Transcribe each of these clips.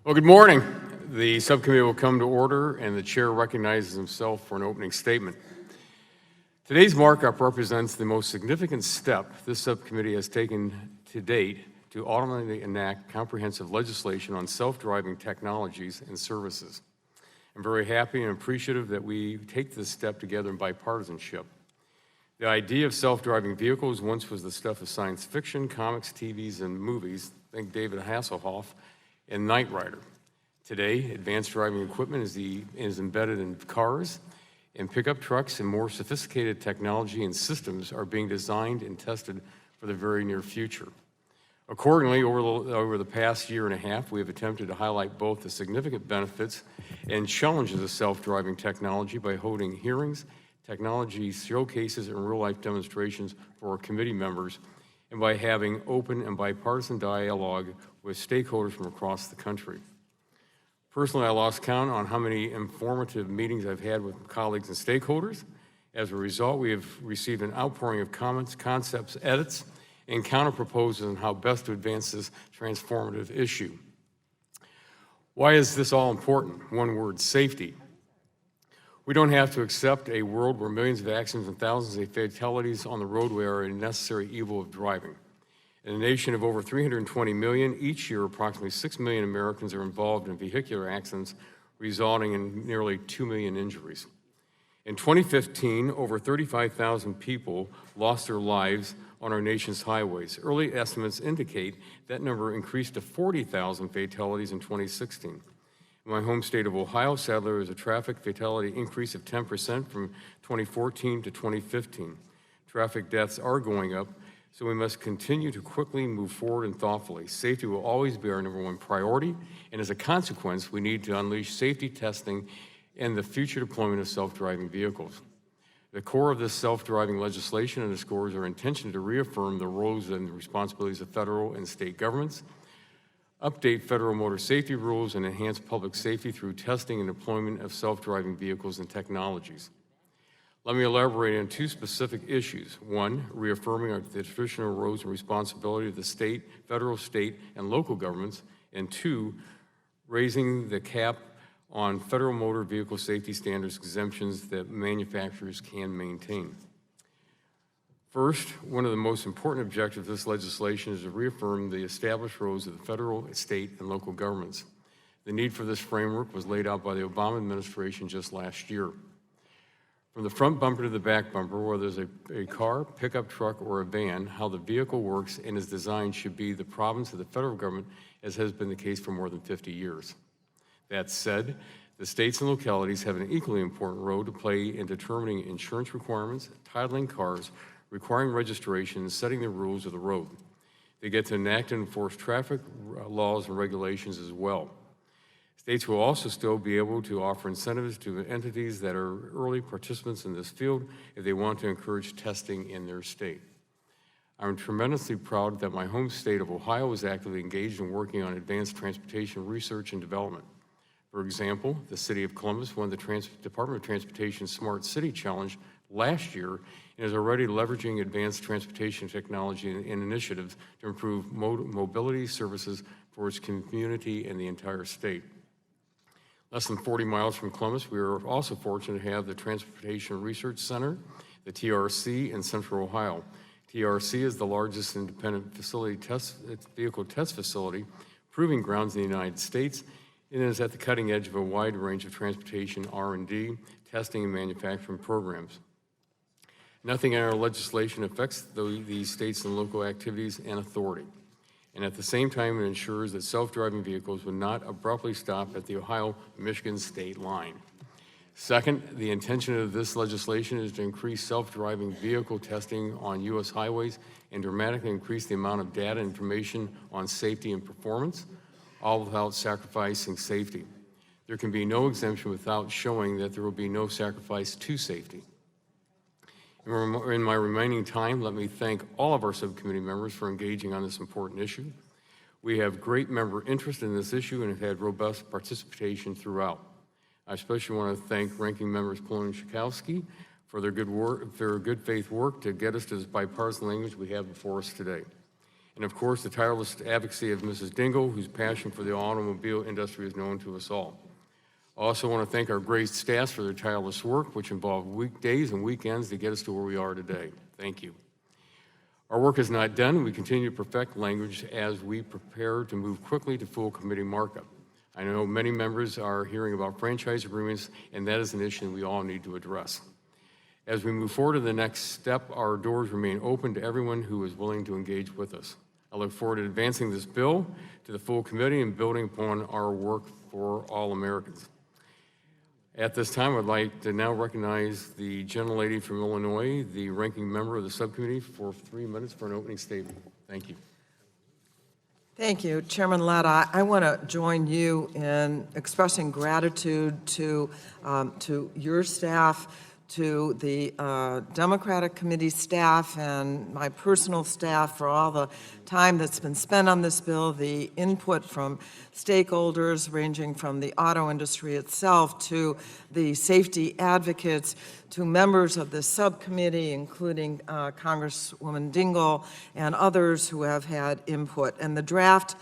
Well, good morning. The subcommittee will come to order, and the chair recognizes himself for an opening statement. Today's markup represents the most significant step this subcommittee has taken to date to ultimately enact comprehensive legislation on self-driving technologies and services. I'm very happy and appreciative that we take this step together in bipartisanship. The idea of self-driving vehicles once was the stuff of science fiction, comics, TVs, and movies. Think David Hasselhoff and Knight Rider. Today, advanced driving equipment is embedded in cars and pickup trucks, and more sophisticated technology and systems are being designed and tested for the very near future. Accordingly, over the past year and a half, we have attempted to highlight both the significant benefits and challenges of self-driving technology by holding hearings, technology showcases, and real-life demonstrations for our committee members, and by having open and bipartisan dialogue with stakeholders from across the country. Personally, I lost count on how many informative meetings I've had with colleagues and stakeholders. As a result, we have received an outpouring of comments, concepts, edits, and counter-proposals on how best to advance this transformative issue. Why is this all important? One word: safety. We don't have to accept a world where millions of accidents and thousands of fatalities on the roadway are a necessary evil of driving. In a nation of over 320 million, each year approximately 6 million Americans are involved in vehicular accidents, resulting in nearly 2 million injuries. In 2015, over 35,000 people lost their lives on our nation's highways. Early estimates indicate that number increased to 40,000 fatalities in 2016. In my home state of Ohio, sadly, there was a traffic fatality increase of 10% from 2014 to 2015. Traffic deaths are going up, so we must continue to quickly move forward and thoughtfully. Safety will always be our #1 priority, and as a consequence, we need to unleash safety testing and the future deployment of self-driving vehicles. The core of this self-driving legislation underscores our intention to reaffirm the roles and the responsibilities of federal and state governments, update federal motor safety rules, and enhance public safety through testing and deployment of self-driving vehicles and technologies. Let me elaborate on two specific issues. One, reaffirming the traditional roles and responsibility of the federal, state, and local governments. And two, raising the cap on federal motor vehicle safety standards exemptions that manufacturers can maintain. First, one of the most important objectives of this legislation is to reaffirm the established roles of the federal, state, and local governments. The need for this framework was laid out by the Obama administration just last year. From the front bumper to the back bumper, whether it's a car, pickup truck, or a van, how the vehicle works and is designed should be the province of the federal government, as has been the case for more than 50 years. That said, the states and localities have an equally important role to play in determining insurance requirements, titling cars, requiring registration, and setting the rules of the road. They get to enact and enforce traffic laws and regulations as well. States will also still be able to offer incentives to entities that are early participants in this field if they want to encourage testing in their state. I'm tremendously proud that my home state of Ohio is actively engaged in working on advanced transportation research and development. For example, the City of Columbus won the Department of Transportation Smart City Challenge last year and is already leveraging advanced transportation technology and initiatives to improve mobility services for its community and the entire state. Less than 40 miles from Columbus, we are also fortunate to have the Transportation Research Center, the TRC, in Central Ohio. TRC is the largest independent vehicle test facility, proving grounds in the United States, and is at the cutting edge of a wide range of transportation R&D, testing, and manufacturing programs. Nothing in our legislation affects these states and local activities and authority. And at the same time, it ensures that self-driving vehicles will not abruptly stop at the Ohio-Michigan state line. Second, the intention of this legislation is to increase self-driving vehicle testing on U.S. highways and dramatically increase the amount of data and information on safety and performance, all without sacrificing safety. There can be no exemption without showing that there will be no sacrifice to safety. In my remaining time, let me thank all of our subcommittee members for engaging on this important issue. We have great member interest in this issue and have had robust participation throughout. I especially want to thank Ranking Members Pullen and Schakowsky for their good faith work to get us to this bipartisan language we have before us today. and of course, the tireless advocacy of Mrs. Dingle, whose passion for the automobile industry is known to us all. I also want to thank our great staff for their tireless work, which involved weekdays and weekends to get us to where we are today. Thank you. Our work is not done, and we continue to perfect language as we prepare to move quickly to full committee markup. I know many members are hearing about franchise agreements, and that is an issue we all need to address. As we move forward to the next step, our doors remain open to everyone who is willing to engage with us. I look forward to advancing this bill to the full committee and building upon our work for all Americans. At this time, I'd like to now recognize the gentlelady from Illinois, the ranking member of the subcommittee, for 3 minutes for an opening statement. Thank you. Thank you, Chairman Letta. I want to join you in expressing gratitude to your staff, to the Democratic Committee staff and my personal staff for all the time that's been spent on this bill, the input from stakeholders ranging from the auto industry itself to the safety advocates to members of the subcommittee, including Congresswoman Dingle and others who have had input. And the draft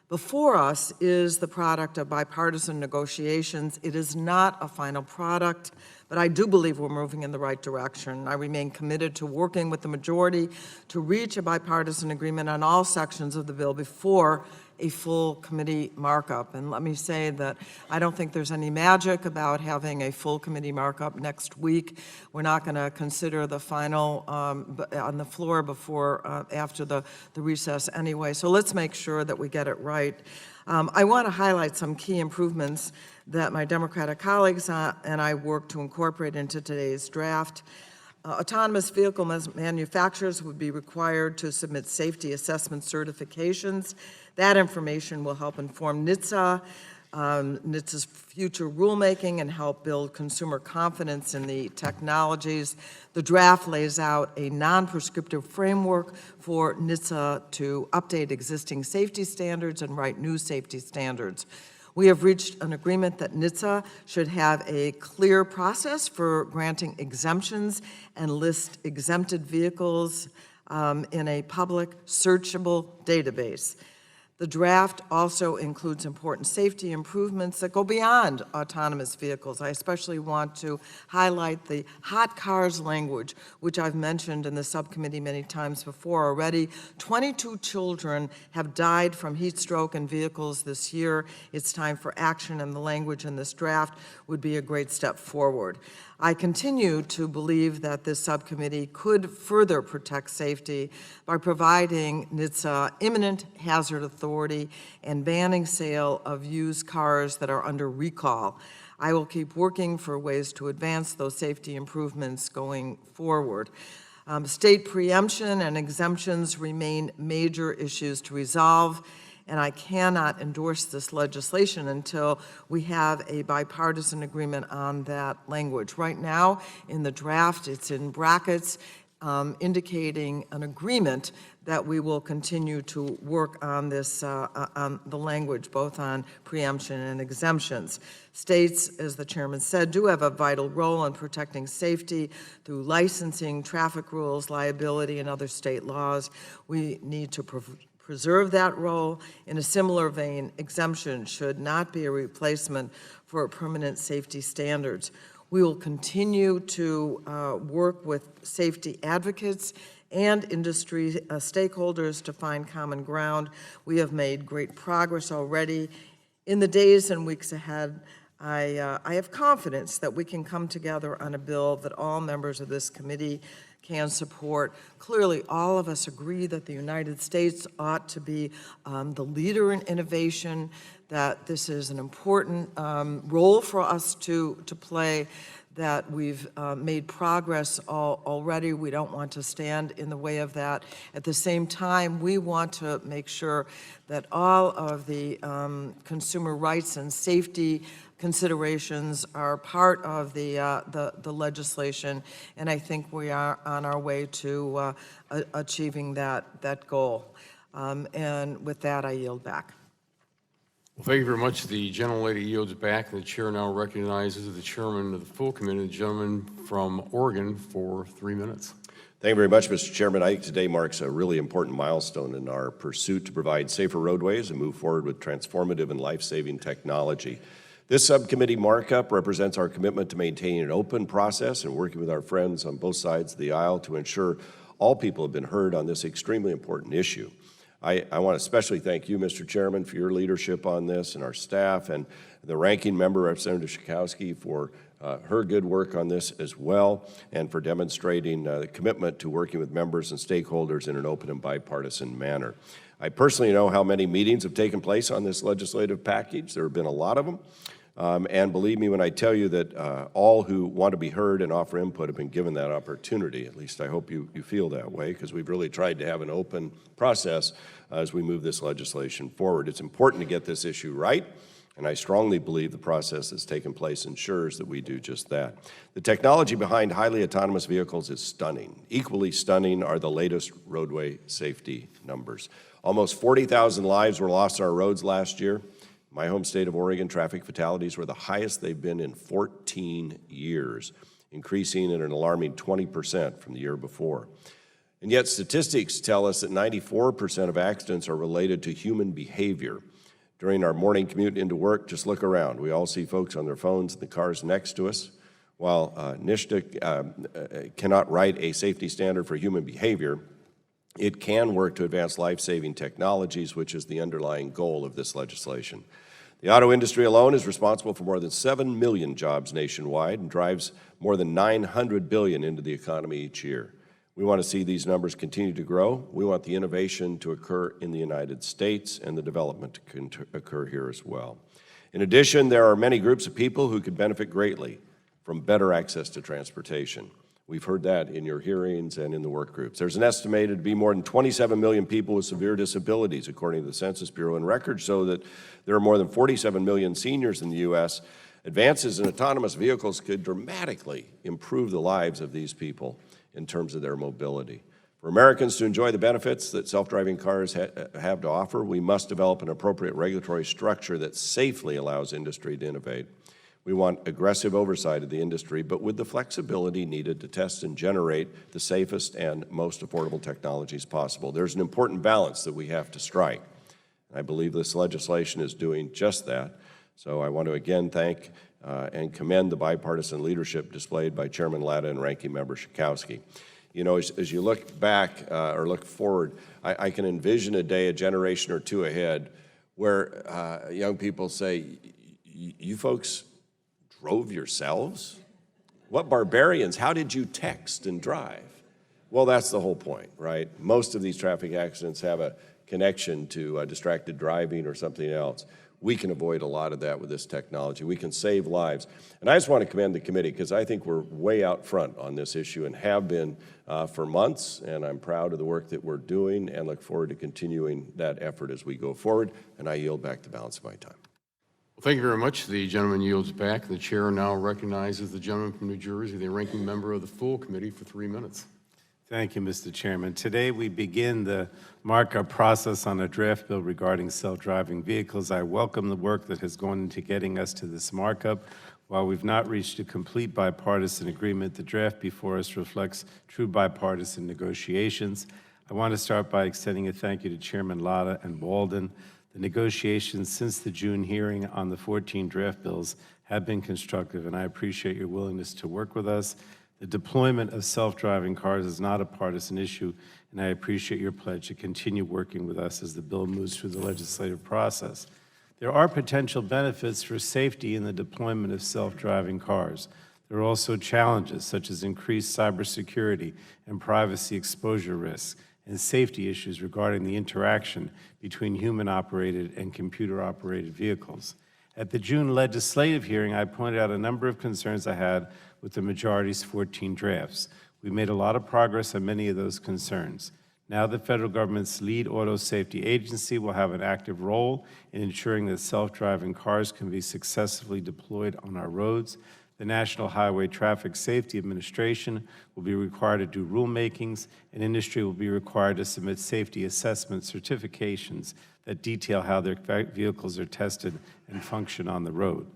before us is the product of bipartisan negotiations. It is not a final product, but I do believe we're moving in the right direction. I remain committed to working with the majority to reach a bipartisan agreement on all sections of the bill before a full committee markup. And let me say that I don't think there's any magic about having a full committee markup next week. We're not going to consider the final on the floor before after the recess anyway. So let's make sure that we get it right. I want to highlight some key improvements that my Democratic colleagues and I work to incorporate into today's draft. Autonomous vehicle manufacturers would be required to submit safety assessment certifications. That information will help inform NHTSA's future rulemaking and help build consumer confidence in the technologies. The draft lays out a non-prescriptive framework for NHTSA to update existing safety standards and write new safety standards. We have reached an agreement that NHTSA should have a clear process for granting exemptions and list exempted vehicles in a public searchable database. The draft also includes important safety improvements that go beyond autonomous vehicles. I especially want to highlight the hot cars language, which I've mentioned in the subcommittee many times before already. 22 children have died from heat stroke in vehicles this year. It's time for action, and the language in this draft would be a great step forward. I continue to believe that this subcommittee could further protect safety by providing NHTSA imminent hazard authority and banning sale of used cars that are under recall. I will keep working for ways to advance those safety improvements going forward. State preemption and exemptions remain major issues to resolve, and I cannot endorse this legislation until we have a bipartisan agreement on that language. Right now, in the draft, it's in brackets indicating an agreement that we will continue to work on this, on the language, both on preemption and exemptions. States, as the chairman said, do have a vital role in protecting safety through licensing, traffic rules, liability, and other state laws. We need to preserve that role. In a similar vein, exemption should not be a replacement for permanent safety standards. We will continue to work with safety advocates and industry stakeholders to find common ground. We have made great progress already. In the days and weeks ahead, I have confidence that we can come together on a bill that all members of this committee can support. Clearly, all of us agree that the United States ought to be the leader in innovation, that this is an important role for us to play, that we've made progress already. We don't want to stand in the way of that. At the same time, we want to make sure that all of the consumer rights and safety considerations are part of the legislation, and I think we are on our way to achieving that goal. And with that, I yield back. Well, thank you very much. The gentlelady yields back, and the chair now recognizes the chairman of the full committee, the gentleman from Oregon, for 3 minutes. Thank you very much, Mr. Chairman. I think today marks a really important milestone in our pursuit to provide safer roadways and move forward with transformative and life-saving technology. This subcommittee markup represents our commitment to maintaining an open process and working with our friends on both sides of the aisle to ensure all people have been heard on this extremely important issue. I want to especially thank you, Mr. Chairman, for your leadership on this, and our staff, and the ranking member, Representative Schakowsky, for her good work on this as well, and for demonstrating the commitment to working with members and stakeholders in an open and bipartisan manner. I personally know how many meetings have taken place on this legislative package. There have been a lot of them. And believe me when I tell you that all who want to be heard and offer input have been given that opportunity. At least I hope you feel that way, because we've really tried to have an open process as we move this legislation forward. It's important to get this issue right, and I strongly believe the process that's taken place ensures that we do just that. The technology behind highly autonomous vehicles is stunning. Equally stunning are the latest roadway safety numbers. Almost 40,000 lives were lost on our roads last year. My home state of Oregon, traffic fatalities were the highest they've been in 14 years, increasing at an alarming 20% from the year before. And yet statistics tell us that 94% of accidents are related to human behavior. During our morning commute into work, just look around. We all see folks on their phones in the cars next to us. While NHTSA cannot write a safety standard for human behavior, it can work to advance life-saving technologies, which is the underlying goal of this legislation. The auto industry alone is responsible for more than 7 million jobs nationwide and drives more than $900 billion into the economy each year. We want to see these numbers continue to grow. We want the innovation to occur in the United States and the development to occur here as well. In addition, there are many groups of people who could benefit greatly from better access to transportation. We've heard that in your hearings and in the work groups. There's an estimated to be more than 27 million people with severe disabilities, according to the Census Bureau, and records show that there are more than 47 million seniors in the U.S. Advances in autonomous vehicles could dramatically improve the lives of these people in terms of their mobility. For Americans to enjoy the benefits that self-driving cars have to offer, we must develop an appropriate regulatory structure that safely allows industry to innovate. We want aggressive oversight of the industry, but with the flexibility needed to test and generate the safest and most affordable technologies possible. There's an important balance that we have to strike. I believe this legislation is doing just that. So I want to again thank and commend the bipartisan leadership displayed by Chairman Latta and Ranking Member Schakowsky. You know, as you look back or look forward, I can envision a day, a generation or two ahead, where young people say, you folks drove yourselves? What barbarians? How did you text and drive? Well, that's the whole point, right? Most of these traffic accidents have a connection to distracted driving or something else. We can avoid a lot of that with this technology. We can save lives. And I just want to commend the committee, because I think we're way out front on this issue and have been for months, and I'm proud of the work that we're doing and look forward to continuing that effort as we go forward. And I yield back the balance of my time. Thank you very much. The gentleman yields back. The chair now recognizes the gentleman from New Jersey, the ranking member of the full committee, for 3 minutes. Thank you, Mr. Chairman. Today we begin the markup process on a draft bill regarding self-driving vehicles. I welcome the work that has gone into getting us to this markup. While we've not reached a complete bipartisan agreement, the draft before us reflects true bipartisan negotiations. I want to start by extending a thank you to Chairman Latta and Walden. The negotiations since the June hearing on the 14 draft bills have been constructive, and I appreciate your willingness to work with us. The deployment of self-driving cars is not a partisan issue, and I appreciate your pledge to continue working with us as the bill moves through the legislative process. There are potential benefits for safety in the deployment of self-driving cars. There are also challenges, such as increased cybersecurity and privacy exposure risks, and safety issues regarding the interaction between human-operated and computer-operated vehicles. At the June legislative hearing, I pointed out a number of concerns I had with the majority's 14 drafts. We made a lot of progress on many of those concerns. Now the federal government's lead auto safety agency will have an active role in ensuring that self-driving cars can be successfully deployed on our roads. The National Highway Traffic Safety Administration will be required to do rulemakings, and industry will be required to submit safety assessment certifications that detail how their vehicles are tested and function on the road.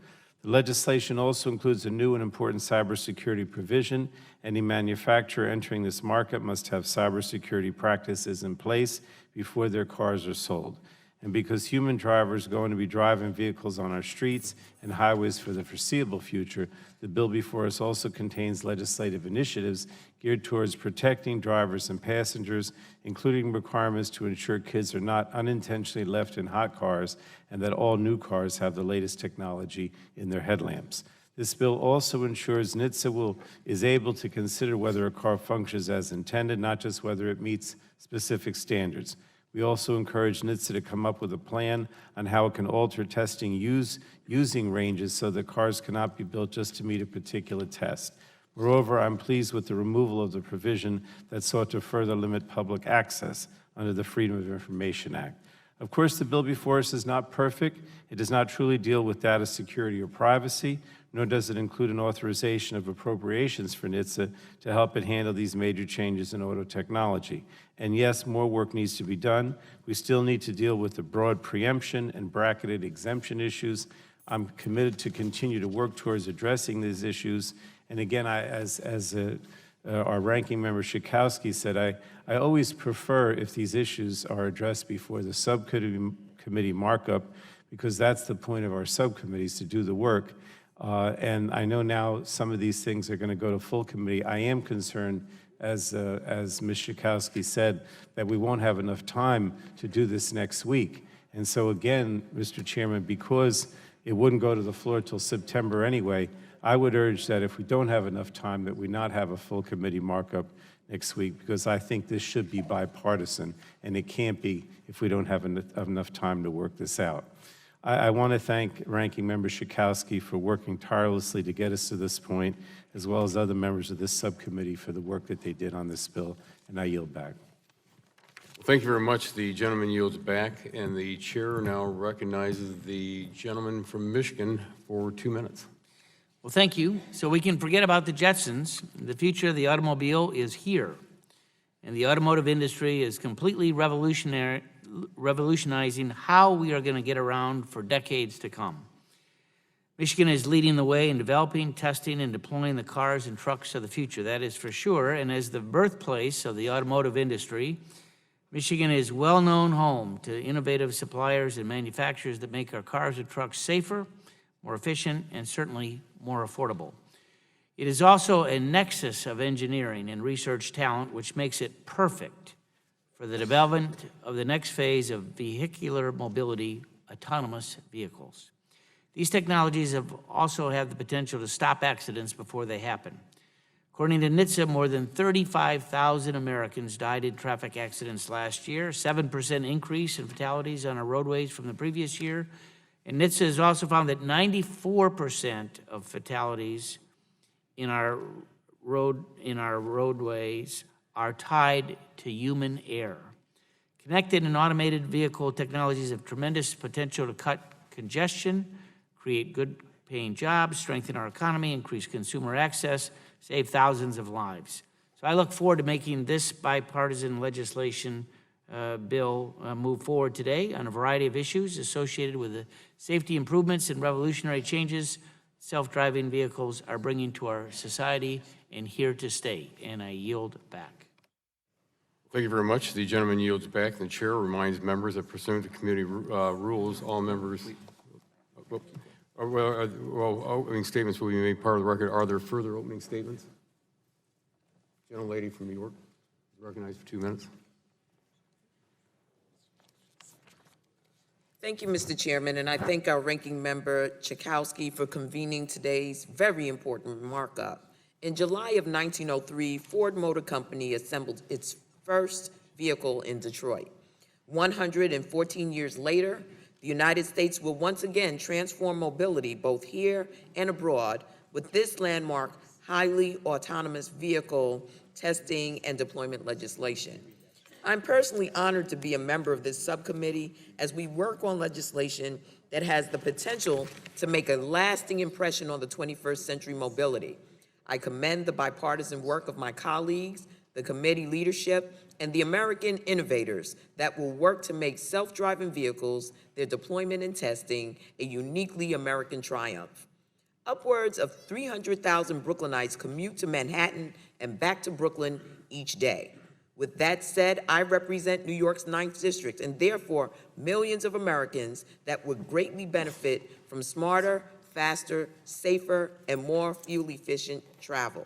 The legislation also includes a new and important cybersecurity provision. Any manufacturer entering this market must have cybersecurity practices in place before their cars are sold. And because human drivers are going to be driving vehicles on our streets and highways for the foreseeable future, the bill before us also contains legislative initiatives geared towards protecting drivers and passengers, including requirements to ensure kids are not unintentionally left in hot cars and that all new cars have the latest technology in their headlamps. This bill also ensures NHTSA is able to consider whether a car functions as intended, not just whether it meets specific standards. We also encourage NHTSA to come up with a plan on how it can alter testing using ranges so that cars cannot be built just to meet a particular test. Moreover, I'm pleased with the removal of the provision that sought to further limit public access under the Freedom of Information Act. Of course, the bill before us is not perfect. It does not truly deal with data security or privacy, nor does it include an authorization of appropriations for NHTSA to help it handle these major changes in auto technology. And yes, more work needs to be done. We still need to deal with the broad preemption and bracketed exemption issues. I'm committed to continue to work towards addressing these issues. And again, our ranking member Schakowsky said, I always prefer if these issues are addressed before the subcommittee markup, because that's the point of our subcommittees, to do the work. And I know now some of these things are going to go to full committee. I am concerned, as Ms. Schakowsky said, that we won't have enough time to do this next week. And so again, Mr. Chairman, because it wouldn't go to the floor till September anyway, I would urge that if we don't have enough time, that we not have a full committee markup next week, because I think this should be bipartisan, and it can't be if we don't have enough time to work this out. I want to thank Ranking Member Schakowsky for working tirelessly to get us to this point, as well as other members of this subcommittee for the work that they did on this bill, and I yield back. Thank you very much. The gentleman yields back, and the chair now recognizes the gentleman from Michigan for 2 minutes. Well, thank you. So we can forget about the Jetsons. The future of the automobile is here, and the automotive industry is completely revolutionizing how we are going to get around for decades to come. Michigan is leading the way in developing, testing, and deploying the cars and trucks of the future, that is for sure. And as the birthplace of the automotive industry, Michigan is a well-known home to innovative suppliers and manufacturers that make our cars and trucks safer, more efficient, and certainly more affordable. It is also a nexus of engineering and research talent, which makes it perfect for the development of the next phase of vehicular mobility, autonomous vehicles. These technologies also have the potential to stop accidents before they happen. According to NHTSA, more than 35,000 Americans died in traffic accidents last year, 7% increase in fatalities on our roadways from the previous year. And NHTSA has also found that 94% of fatalities in our roadways are tied to human error. Connected and automated vehicle technologies have tremendous potential to cut congestion, create good-paying jobs, strengthen our economy, increase consumer access, save thousands of lives. So I look forward to making this bipartisan legislation bill move forward today on a variety of issues associated with the safety improvements and revolutionary changes self-driving vehicles are bringing to our society and here to stay. And I yield back. Thank you very much. The gentleman yields back, and the chair reminds members that pursuant to committee rules, all members, opening statements will be made part of the record. Are there further opening statements? Gentlelady from New York is recognized for 2 minutes. Thank you, Mr. Chairman, and I thank our ranking member Schakowsky for convening today's very important markup. In July of 1903, Ford Motor Company assembled its first vehicle in Detroit. 114 years later, the United States will once again transform mobility both here and abroad with this landmark highly autonomous vehicle testing and deployment legislation. I'm personally honored to be a member of this subcommittee as we work on legislation that has the potential to make a lasting impression on the 21st century mobility. I commend the bipartisan work of my colleagues, the committee leadership, and the American innovators that will work to make self-driving vehicles, their deployment and testing, a uniquely American triumph. Upwards of 300,000 Brooklynites commute to Manhattan and back to Brooklyn each day. With that said, I represent New York's 9th District, and therefore millions of Americans that would greatly benefit from smarter, faster, safer, and more fuel-efficient travel.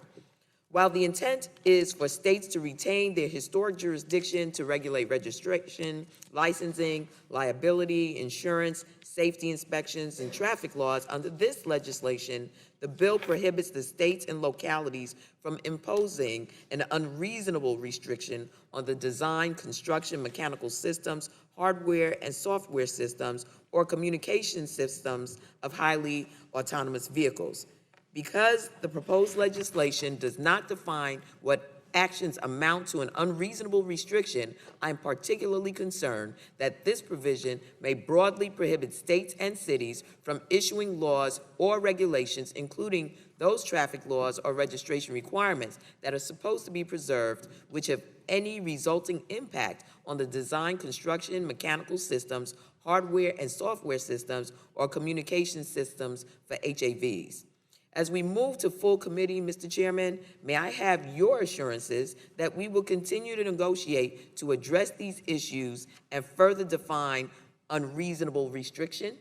While the intent is for states to retain their historic jurisdiction to regulate registration, licensing, liability, insurance, safety inspections, and traffic laws, under this legislation, the bill prohibits the states and localities from imposing an unreasonable restriction on the design, construction, mechanical systems, hardware and software systems, or communication systems of highly autonomous vehicles. Because the proposed legislation does not define what actions amount to an unreasonable restriction, I'm particularly concerned that this provision may broadly prohibit states and cities from issuing laws or regulations, including those traffic laws or registration requirements that are supposed to be preserved, which have any resulting impact on the design, construction, mechanical systems, hardware and software systems, or communication systems for HAVs. As we move to full committee, Mr. Chairman, may I have your assurances that we will continue to negotiate to address these issues and further define unreasonable restriction?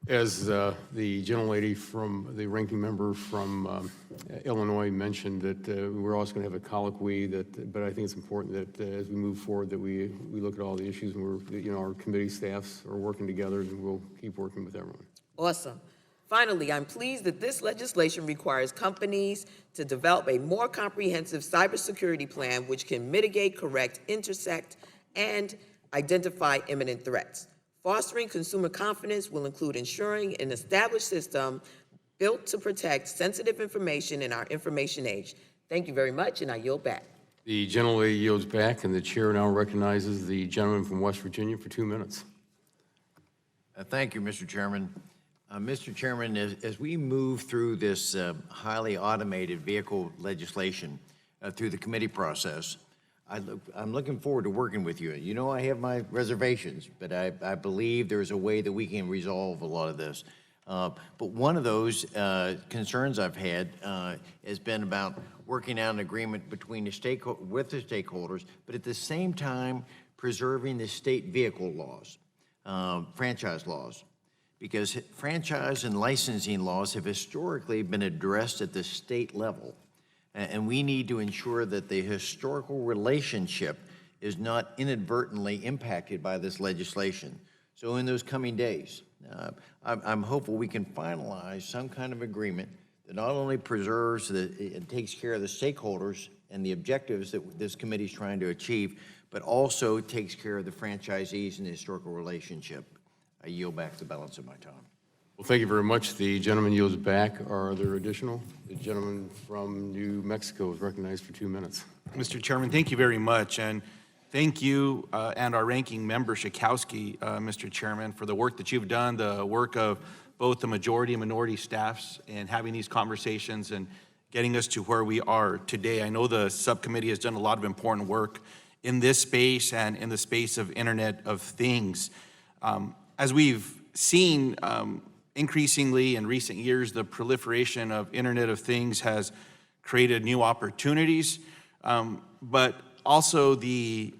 As the gentlelady from the ranking member from Illinois mentioned, that we're also going to have a colloquy, but I think it's important that as we move forward that we look at all the issues, and our committee staffs are working together, and we'll keep working with everyone. Awesome. Finally, I'm pleased that this legislation requires companies to develop a more comprehensive cybersecurity plan which can mitigate, correct, intersect, and identify imminent threats. Fostering consumer confidence will include ensuring an established system built to protect sensitive information in our information age. Thank you very much, and I yield back. The gentlelady yields back, and the chair now recognizes the gentleman from West Virginia for 2 minutes. Thank you, Mr. Chairman. Mr. Chairman, as we move through this highly automated vehicle legislation through the committee process, I'm looking forward to working with you. You know I have my reservations, but I believe there's a way that we can resolve a lot of this. But one of those concerns I've had has been about working out an agreement between the stakeholders, but at the same time preserving the state vehicle laws, franchise laws. Because franchise and licensing laws have historically been addressed at the state level. And we need to ensure that the historical relationship is not inadvertently impacted by this legislation. So in those coming days, I'm hopeful we can finalize some kind of agreement that not only preserves and takes care of the stakeholders and the objectives that this committee is trying to achieve, but also takes care of the franchisees and the historical relationship. I yield back the balance of my time. Well, thank you very much. The gentleman yields back. Are there additional? The gentleman from New Mexico is recognized for 2 minutes. Mr. Chairman, thank you very much, and thank you and our ranking member, Schakowsky, Mr. Chairman, for the work that you've done, the work of both the majority and minority staffs in having these conversations and getting us to where we are today. I know the subcommittee has done a lot of important work in this space and in the space of Internet of Things. As we've seen, increasingly in recent years, the proliferation of Internet of Things has created new opportunities, but also the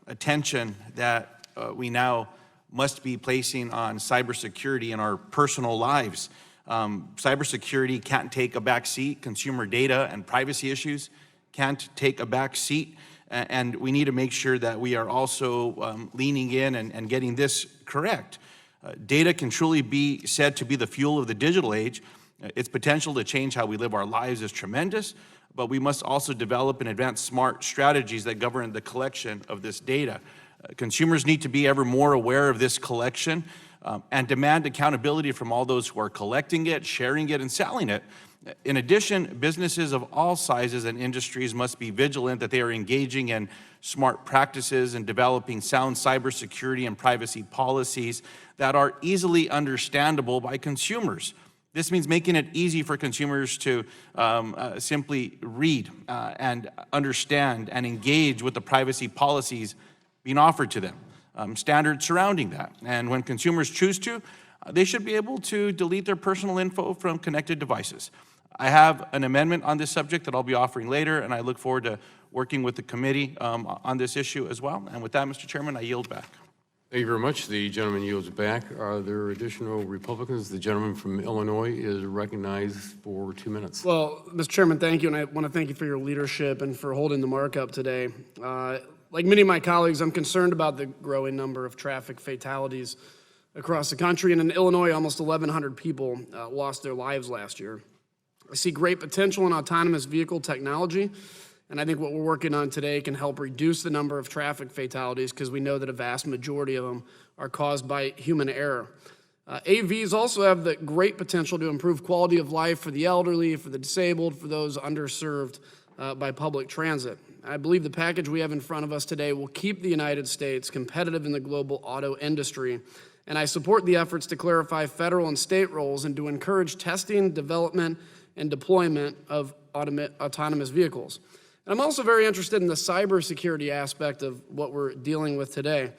attention that we now must be placing on cybersecurity in our personal lives. Cybersecurity can't take a back seat. Consumer data and privacy issues can't take a back seat. And we need to make sure that we are also leaning in and getting this correct. Data can truly be said to be the fuel of the digital age. Its potential to change how we live our lives is tremendous, but we must also develop and advance smart strategies that govern the collection of this data. Consumers need to be ever more aware of this collection and demand accountability from all those who are collecting it, sharing it, and selling it. In addition, businesses of all sizes and industries must be vigilant that they are engaging in smart practices and developing sound cybersecurity and privacy policies that are easily understandable by consumers. This means making it easy for consumers to simply read and understand and engage with the privacy policies being offered to them. standards surrounding that. And when consumers choose to, they should be able to delete their personal info from connected devices. I have an amendment on this subject that I'll be offering later, and I look forward to working with the committee on this issue as well. And with that, Mr. Chairman, I yield back. Thank you very much. The gentleman yields back. Are there additional Republicans? The gentleman from Illinois is recognized for 2 minutes. Well, Mr. Chairman, thank you, and I want to thank you for your leadership and for holding the markup today. Like many of my colleagues, I'm concerned about the growing number of traffic fatalities across the country, and in Illinois, almost 1,100 people lost their lives last year. I see great potential in autonomous vehicle technology, and I think what we're working on today can help reduce the number of traffic fatalities because we know that a vast majority of them are caused by human error. AVs also have the great potential to improve quality of life for the elderly, for the disabled, for those underserved by public transit. I believe the package we have in front of us today will keep the United States competitive in the global auto industry, and I support the efforts to clarify federal and state roles and to encourage testing, development, and deployment of autonomous vehicles. And I'm also very interested in the cybersecurity aspect of what we're dealing with today.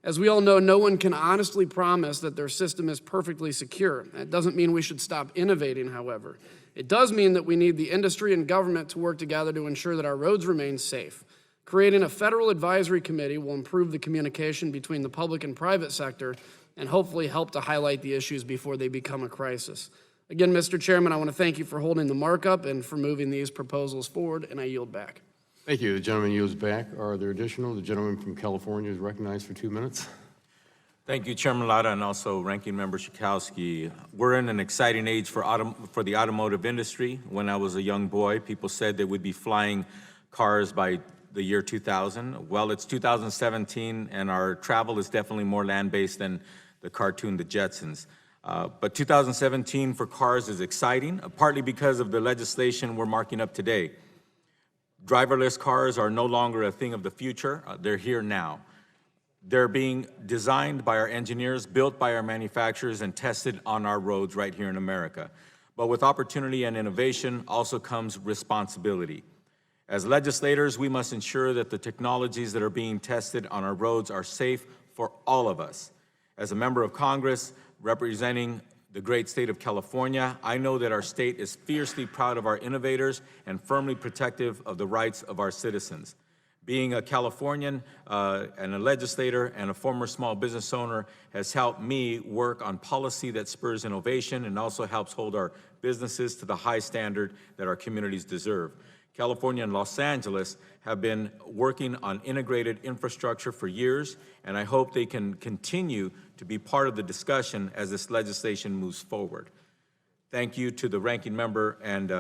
As we all know, no one can honestly promise that their system is perfectly secure. That doesn't mean we should stop innovating, however. It does mean that we need the industry and government to work together to ensure that our roads remain safe. Creating a federal advisory committee will improve the communication between the public and private sector and hopefully help to highlight the issues before they become a crisis. Again, Mr. Chairman, I want to thank you for holding the markup and for moving these proposals forward, and I yield back. Thank you. The gentleman yields back. Are there additional? The gentleman from California is recognized for 2 minutes. Thank you, Chairman Latta, and also Ranking Member Schakowsky. We're in an exciting age for the automotive industry. When I was a young boy, people said they would be flying cars by the year 2000. Well, it's 2017, and our travel is definitely more land-based than the cartoon The Jetsons. But 2017 for cars is exciting, partly because of the legislation we're marking up today. Driverless cars are no longer a thing of the future. They're here now. They're being designed by our engineers, built by our manufacturers, and tested on our roads right here in America. But with opportunity and innovation also comes responsibility. As legislators, we must ensure that the technologies that are being tested on our roads are safe for all of us. As a member of Congress, representing the great state of California, I know that our state is fiercely proud of our innovators and firmly protective of the rights of our citizens. Being a Californian and a legislator and a former small business owner has helped me work on policy that spurs innovation and also helps hold our businesses to the high standard that our communities deserve. California and Los Angeles have been working on integrated infrastructure for years, and I hope they can continue to be part of the discussion as this legislation moves forward. Thank you to the Ranking Member and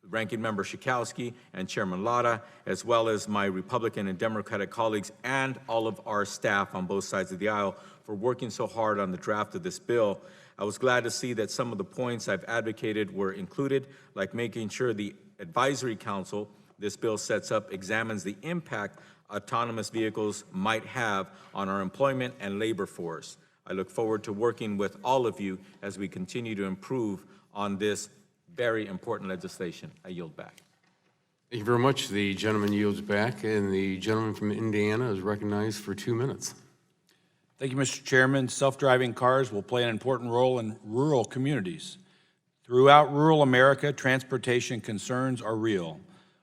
Ranking Member Schakowsky and Chairman Latta, as well as my Republican and Democratic colleagues and all of our staff on both sides of the aisle for working so hard on the draft of this bill. I was glad to see that some of the points I've advocated were included, like making sure the advisory council this bill sets up examines the impact autonomous vehicles might have on our employment and labor force. I look forward to working with all of you as we continue to improve on this very important legislation. I yield back. Thank you very much. The gentleman yields back, and the gentleman from Indiana is recognized for 2 minutes. Thank you, Mr. Chairman. Self-driving cars will play an important role in rural communities. Throughout rural America, transportation concerns are real.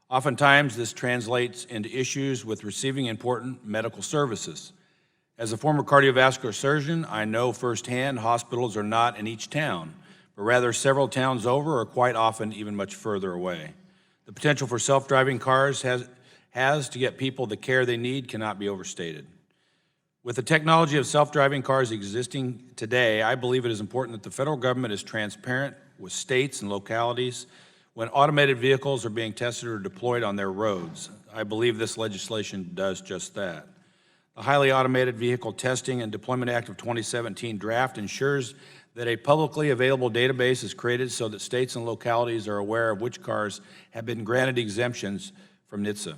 Oftentimes, this translates into issues with receiving important medical services. As a former cardiovascular surgeon, I know firsthand hospitals are not in each town, but rather several towns over or quite often even much further away. The potential for self-driving cars has to get people the care they need cannot be overstated. With the technology of self-driving cars existing today, I believe it is important that the federal government is transparent with states and localities when automated vehicles are being tested or deployed on their roads. I believe this legislation does just that. The Highly Automated Vehicle Testing and Deployment Act of 2017 draft ensures that a publicly available database is created so that states and localities are aware of which cars have been granted exemptions from NHTSA.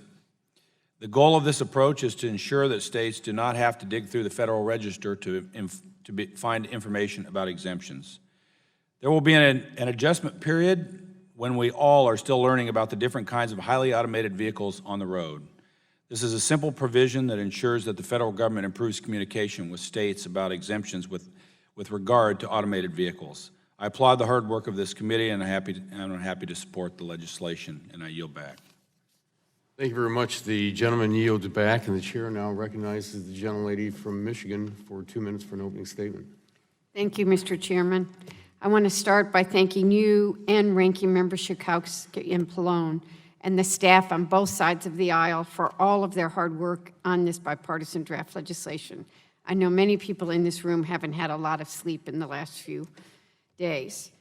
The goal of this approach is to ensure that states do not have to dig through the Federal Register to find information about exemptions. There will be an adjustment period when we all are still learning about the different kinds of highly automated vehicles on the road. This is a simple provision that ensures that the federal government improves communication with states about exemptions with regard to automated vehicles. I applaud the hard work of this committee, and I'm happy to support the legislation, and I yield back. Thank you very much. The gentleman yields back, and the chair now recognizes the gentlelady from Michigan for 2 minutes for an opening statement. Thank you, Mr. Chairman. I want to start by thanking you and Ranking Member Schakowsky and Pallone and the staff on both sides of the aisle for all of their hard work on this bipartisan draft legislation. I know many people in this room haven't had a lot of sleep in the last few days.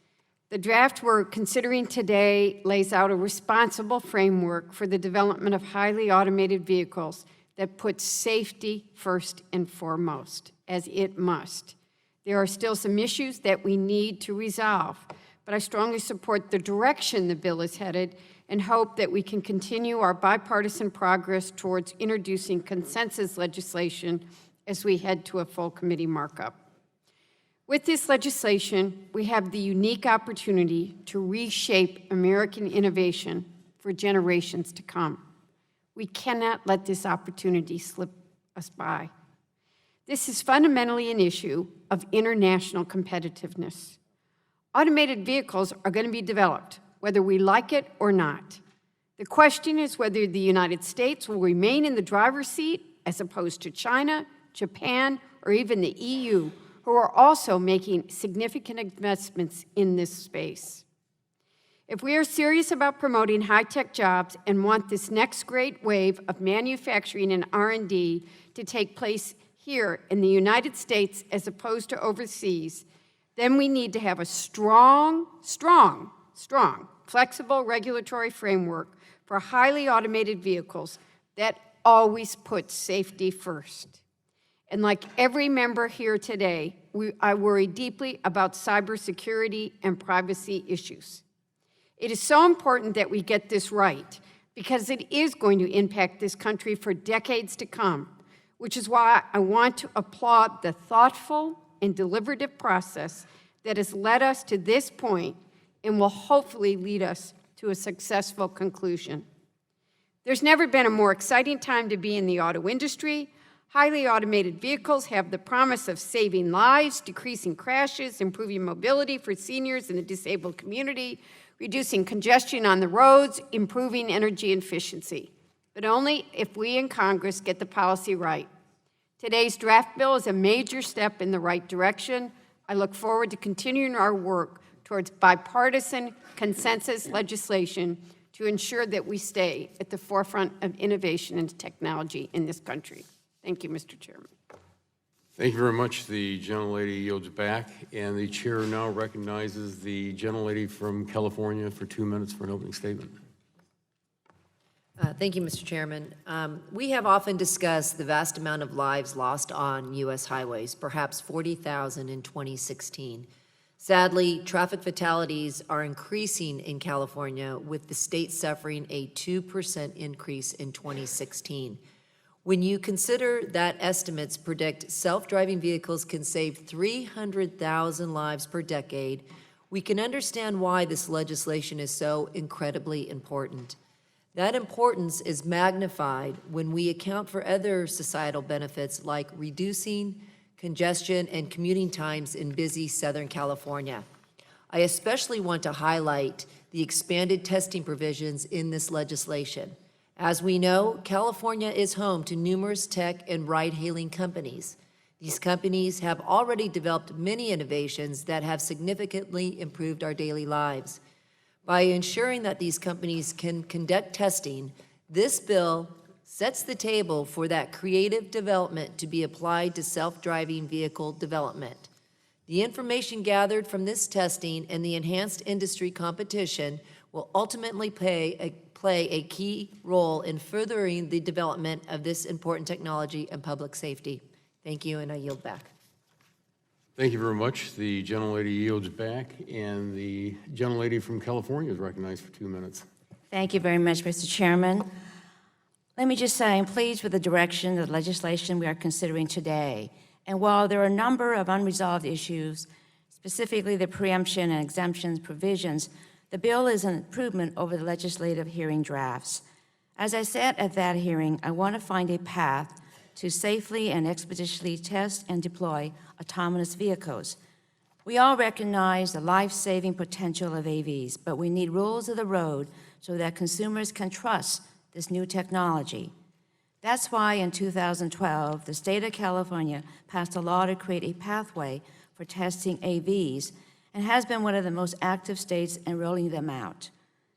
The draft we're considering today lays out a responsible framework for the development of highly automated vehicles that puts safety first and foremost, as it must. There are still some issues that we need to resolve, but I strongly support the direction the bill is headed and hope that we can continue our bipartisan progress towards introducing consensus legislation as we head to a full committee markup. With this legislation, we have the unique opportunity to reshape American innovation for generations to come. We cannot let this opportunity slip us by. This is fundamentally an issue of international competitiveness. Automated vehicles are going to be developed, whether we like it or not. The question is whether the United States will remain in the driver's seat as opposed to China, Japan, or even the EU, who are also making significant investments in this space. If we are serious about promoting high-tech jobs and want this next great wave of manufacturing and R&D to take place here in the United States as opposed to overseas, then we need to have a strong, flexible regulatory framework for highly automated vehicles that always puts safety first. And like every member here today, I worry deeply about cybersecurity and privacy issues. It is so important that we get this right because it is going to impact this country for decades to come, which is why I want to applaud the thoughtful and deliberative process that has led us to this point and will hopefully lead us to a successful conclusion. There's never been a more exciting time to be in the auto industry. Highly automated vehicles have the promise of saving lives, decreasing crashes, improving mobility for seniors and the disabled community, reducing congestion on the roads, improving energy efficiency, but only if we in Congress get the policy right. Today's draft bill is a major step in the right direction. I look forward to continuing our work towards bipartisan consensus legislation to ensure that we stay at the forefront of innovation and technology in this country. Thank you, Mr. Chairman. Thank you very much. The gentlelady yields back, and the chair now recognizes the gentlelady from California for 2 minutes for an opening statement. Thank you, Mr. Chairman. We have often discussed the vast amount of lives lost on U.S. highways, perhaps 40,000 in 2016. Sadly, traffic fatalities are increasing in California, with the state suffering a 2% increase in 2016. When you consider that estimates predict self-driving vehicles can save 300,000 lives per decade, we can understand why this legislation is so incredibly important. That importance is magnified when we account for other societal benefits like reducing congestion and commuting times in busy Southern California. I especially want to highlight the expanded testing provisions in this legislation. As we know, California is home to numerous tech and ride-hailing companies. These companies have already developed many innovations that have significantly improved our daily lives. By ensuring that these companies can conduct testing, this bill sets the table for that creative development to be applied to self-driving vehicle development. The information gathered from this testing and the enhanced industry competition will ultimately play a key role in furthering the development of this important technology and public safety. Thank you, and I yield back. Thank you very much. The gentlelady yields back, and the gentlelady from California is recognized for 2 minutes. Thank you very much, Mr. Chairman. Let me just say I'm pleased with the direction of the legislation we are considering today. And while there are a number of unresolved issues, specifically the preemption and exemptions provisions, the bill is an improvement over the legislative hearing drafts. As I said at that hearing, I want to find a path to safely and expeditiously test and deploy autonomous vehicles. We all recognize the life-saving potential of AVs, but we need rules of the road so that consumers can trust this new technology. That's why in 2012, the state of California passed a law to create a pathway for testing AVs and has been one of the most active states in rolling them out.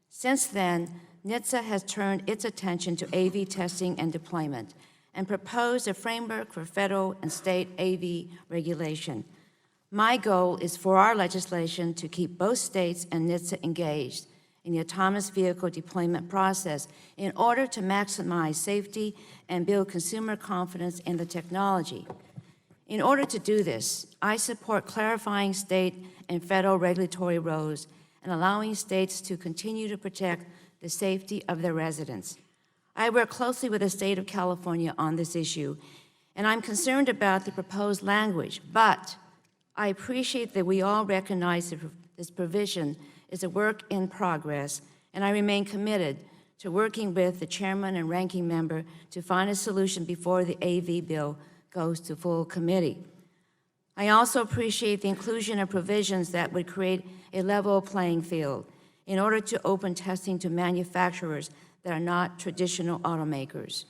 Since then, NHTSA has turned its attention to AV testing and deployment and proposed a framework for federal and state AV regulation. My goal is for our legislation to keep both states and NHTSA engaged in the autonomous vehicle deployment process in order to maximize safety and build consumer confidence in the technology. In order to do this, I support clarifying state and federal regulatory roles and allowing states to continue to protect the safety of their residents. I work closely with the state of California on this issue, and I'm concerned about the proposed language, but I appreciate that we all recognize that this provision is a work in progress, and I remain committed to working with the chairman and ranking member to find a solution before the AV bill goes to full committee. I also appreciate the inclusion of provisions that would create a level playing field in order to open testing to manufacturers that are not traditional automakers.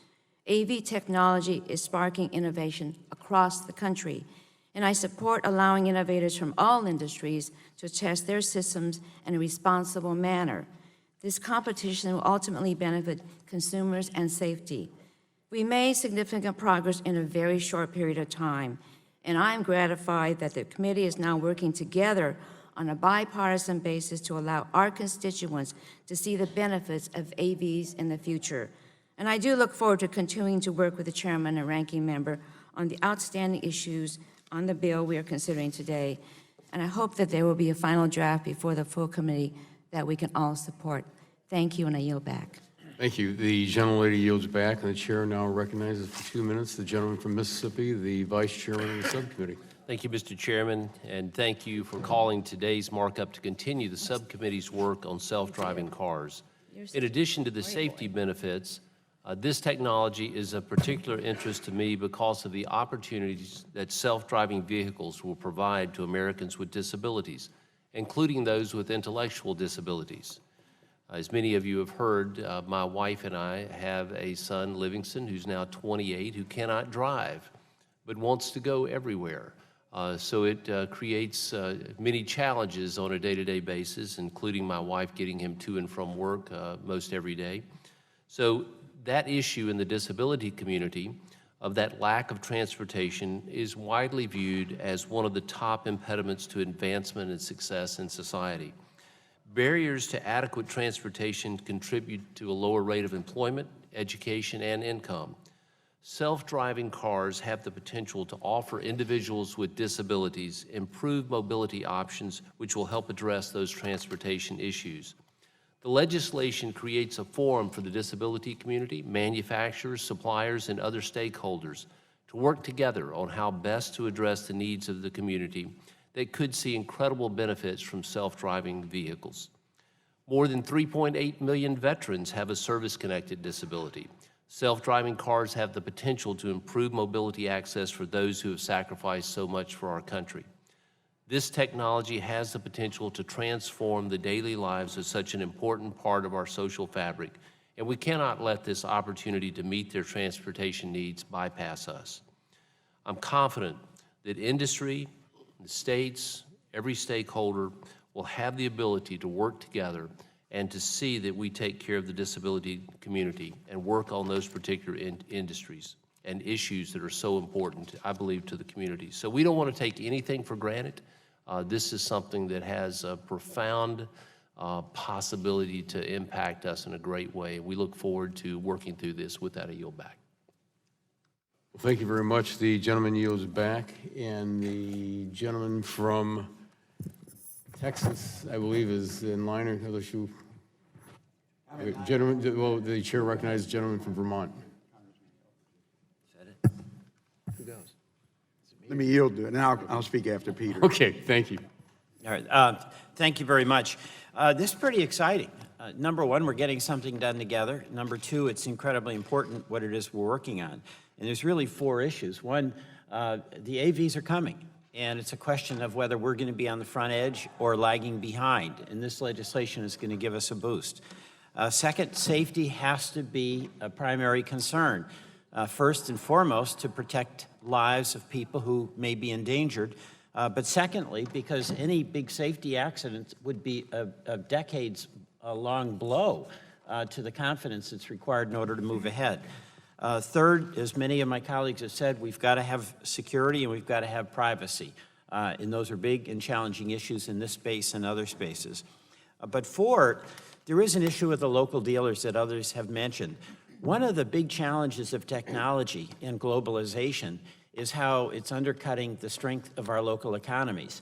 AV technology is sparking innovation across the country, and I support allowing innovators from all industries to test their systems in a responsible manner. This competition will ultimately benefit consumers and safety. We made significant progress in a very short period of time, and I am gratified that the committee is now working together on a bipartisan basis to allow our constituents to see the benefits of AVs in the future. And I do look forward to continuing to work with the chairman and ranking member on the outstanding issues on the bill we are considering today. And I hope that there will be a final draft before the full committee that we can all support. Thank you, and I yield back. Thank you. The gentlelady yields back, and the chair now recognizes for 2 minutes the gentleman from Mississippi, the vice chairman of the subcommittee. Thank you, Mr. Chairman, and thank you for calling today's markup to continue the subcommittee's work on self-driving cars. In addition to the safety benefits, this technology is of particular interest to me because of the opportunities that self-driving vehicles will provide to Americans with disabilities, including those with intellectual disabilities. As many of you have heard, my wife and I have a son, Livingston, who's now 28, who cannot drive, but wants to go everywhere. So it creates many challenges on a day-to-day basis, including my wife getting him to and from work most every day. So that issue in the disability community of that lack of transportation is widely viewed as one of the top impediments to advancement and success in society. Barriers to adequate transportation contribute to a lower rate of employment, education, and income. Self-driving cars have the potential to offer individuals with disabilities improved mobility options, which will help address those transportation issues. The legislation creates a forum for the disability community, manufacturers, suppliers, and other stakeholders to work together on how best to address the needs of the community that could see incredible benefits from self-driving vehicles. More than 3.8 million veterans have a service-connected disability. Self-driving cars have the potential to improve mobility access for those who have sacrificed so much for our country. This technology has the potential to transform the daily lives of such an important part of our social fabric, and we cannot let this opportunity to meet their transportation needs bypass us. I'm confident that industry, the states, every stakeholder will have the ability to work together and to see that we take care of the disability community and work on those particular industries and issues that are so important, I believe, to the community. So we don't want to take anything for granted. This is something that has a profound possibility to impact us in a great way. We look forward to working through this. With that, I yield back. Well, thank you very much. The gentleman yields back, and the gentleman from Texas, I believe, is in line. Unless you, gentleman, well, the chair recognizes the gentleman from Vermont. Let me yield to it, and I'll speak after Peter. Okay, thank you. All right. Thank you very much. This is pretty exciting. Number one, we're getting something done together. Number two, it's incredibly important what it is we're working on. And there's really 4 issues. One, the AVs are coming, and it's a question of whether we're going to be on the front edge or lagging behind, and this legislation is going to give us a boost. Second, safety has to be a primary concern. First and foremost, to protect lives of people who may be endangered, but secondly, because any big safety accident would be a decades-long blow to the confidence that's required in order to move ahead. Third, as many of my colleagues have said, we've got to have security and we've got to have privacy. And those are big and challenging issues in this space and other spaces. But fourth, there is an issue with the local dealers that others have mentioned. One of the big challenges of technology and globalization is how it's undercutting the strength of our local economies.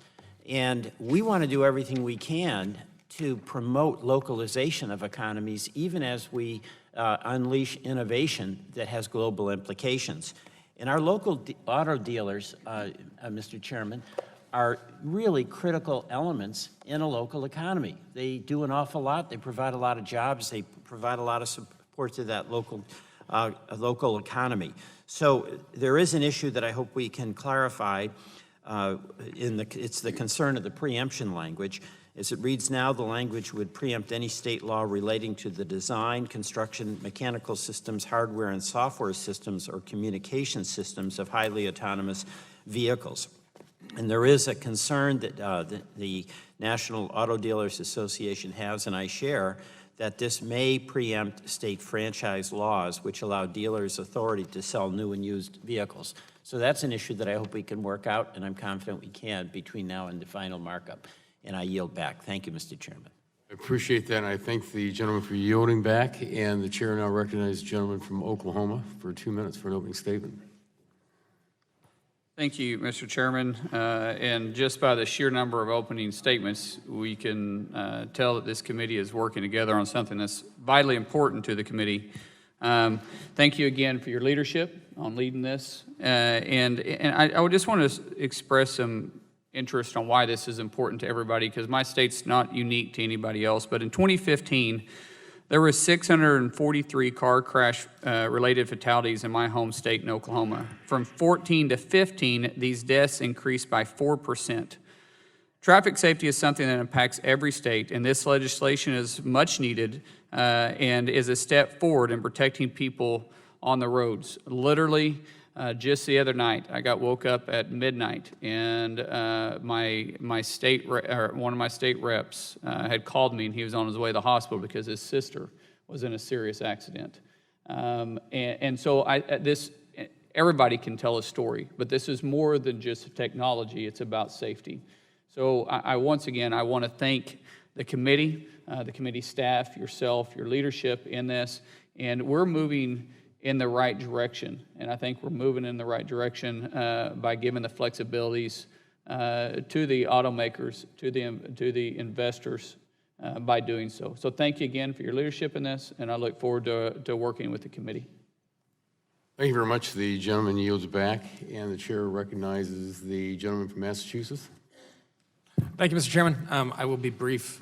And we want to do everything we can to promote localization of economies, even as we unleash innovation that has global implications. And our local auto dealers, Mr. Chairman, are really critical elements in a local economy. They do an awful lot. They provide a lot of jobs. They provide a lot of support to that local economy. So there is an issue that I hope we can clarify. It's the concern of the preemption language. As it reads now, the language would preempt any state law relating to the design, construction, mechanical systems, hardware and software systems, or communication systems of highly autonomous vehicles. And there is a concern that the National Auto Dealers Association has, and I share, that this may preempt state franchise laws which allow dealers authority to sell new and used vehicles. So that's an issue that I hope we can work out, and I'm confident we can between now and the final markup. And I yield back. Thank you, Mr. Chairman. I appreciate that, and I thank the gentleman for yielding back, and the chair now recognizes the gentleman from Oklahoma for 2 minutes for an opening statement. Thank you, Mr. Chairman. And just by the sheer number of opening statements, we can tell that this committee is working together on something that's vitally important to the committee. Thank you again for your leadership on leading this. And I would just want to express some interest on why this is important to everybody, because my state's not unique to anybody else. But in 2015, there were 643 car crash related fatalities in my home state in Oklahoma. From 14 to 15, these deaths increased by 4%. Traffic safety is something that impacts every state, and this legislation is much needed and is a step forward in protecting people on the roads. Literally, just the other night, I got woke up at midnight, and one of my state reps had called me, and he was on his way to the hospital because his sister was in a serious accident. So everybody can tell a story, but this is more than just technology. It's about safety. So once again, I want to thank the committee staff, yourself, your leadership in this, and we're moving in the right direction. And I think we're moving in the right direction by giving the flexibilities to the automakers, to the investors by doing so. So thank you again for your leadership in this, and I look forward to working with the committee. Thank you very much. The gentleman yields back, and the chair recognizes the gentleman from Massachusetts. Thank you, Mr. Chairman. I will be brief.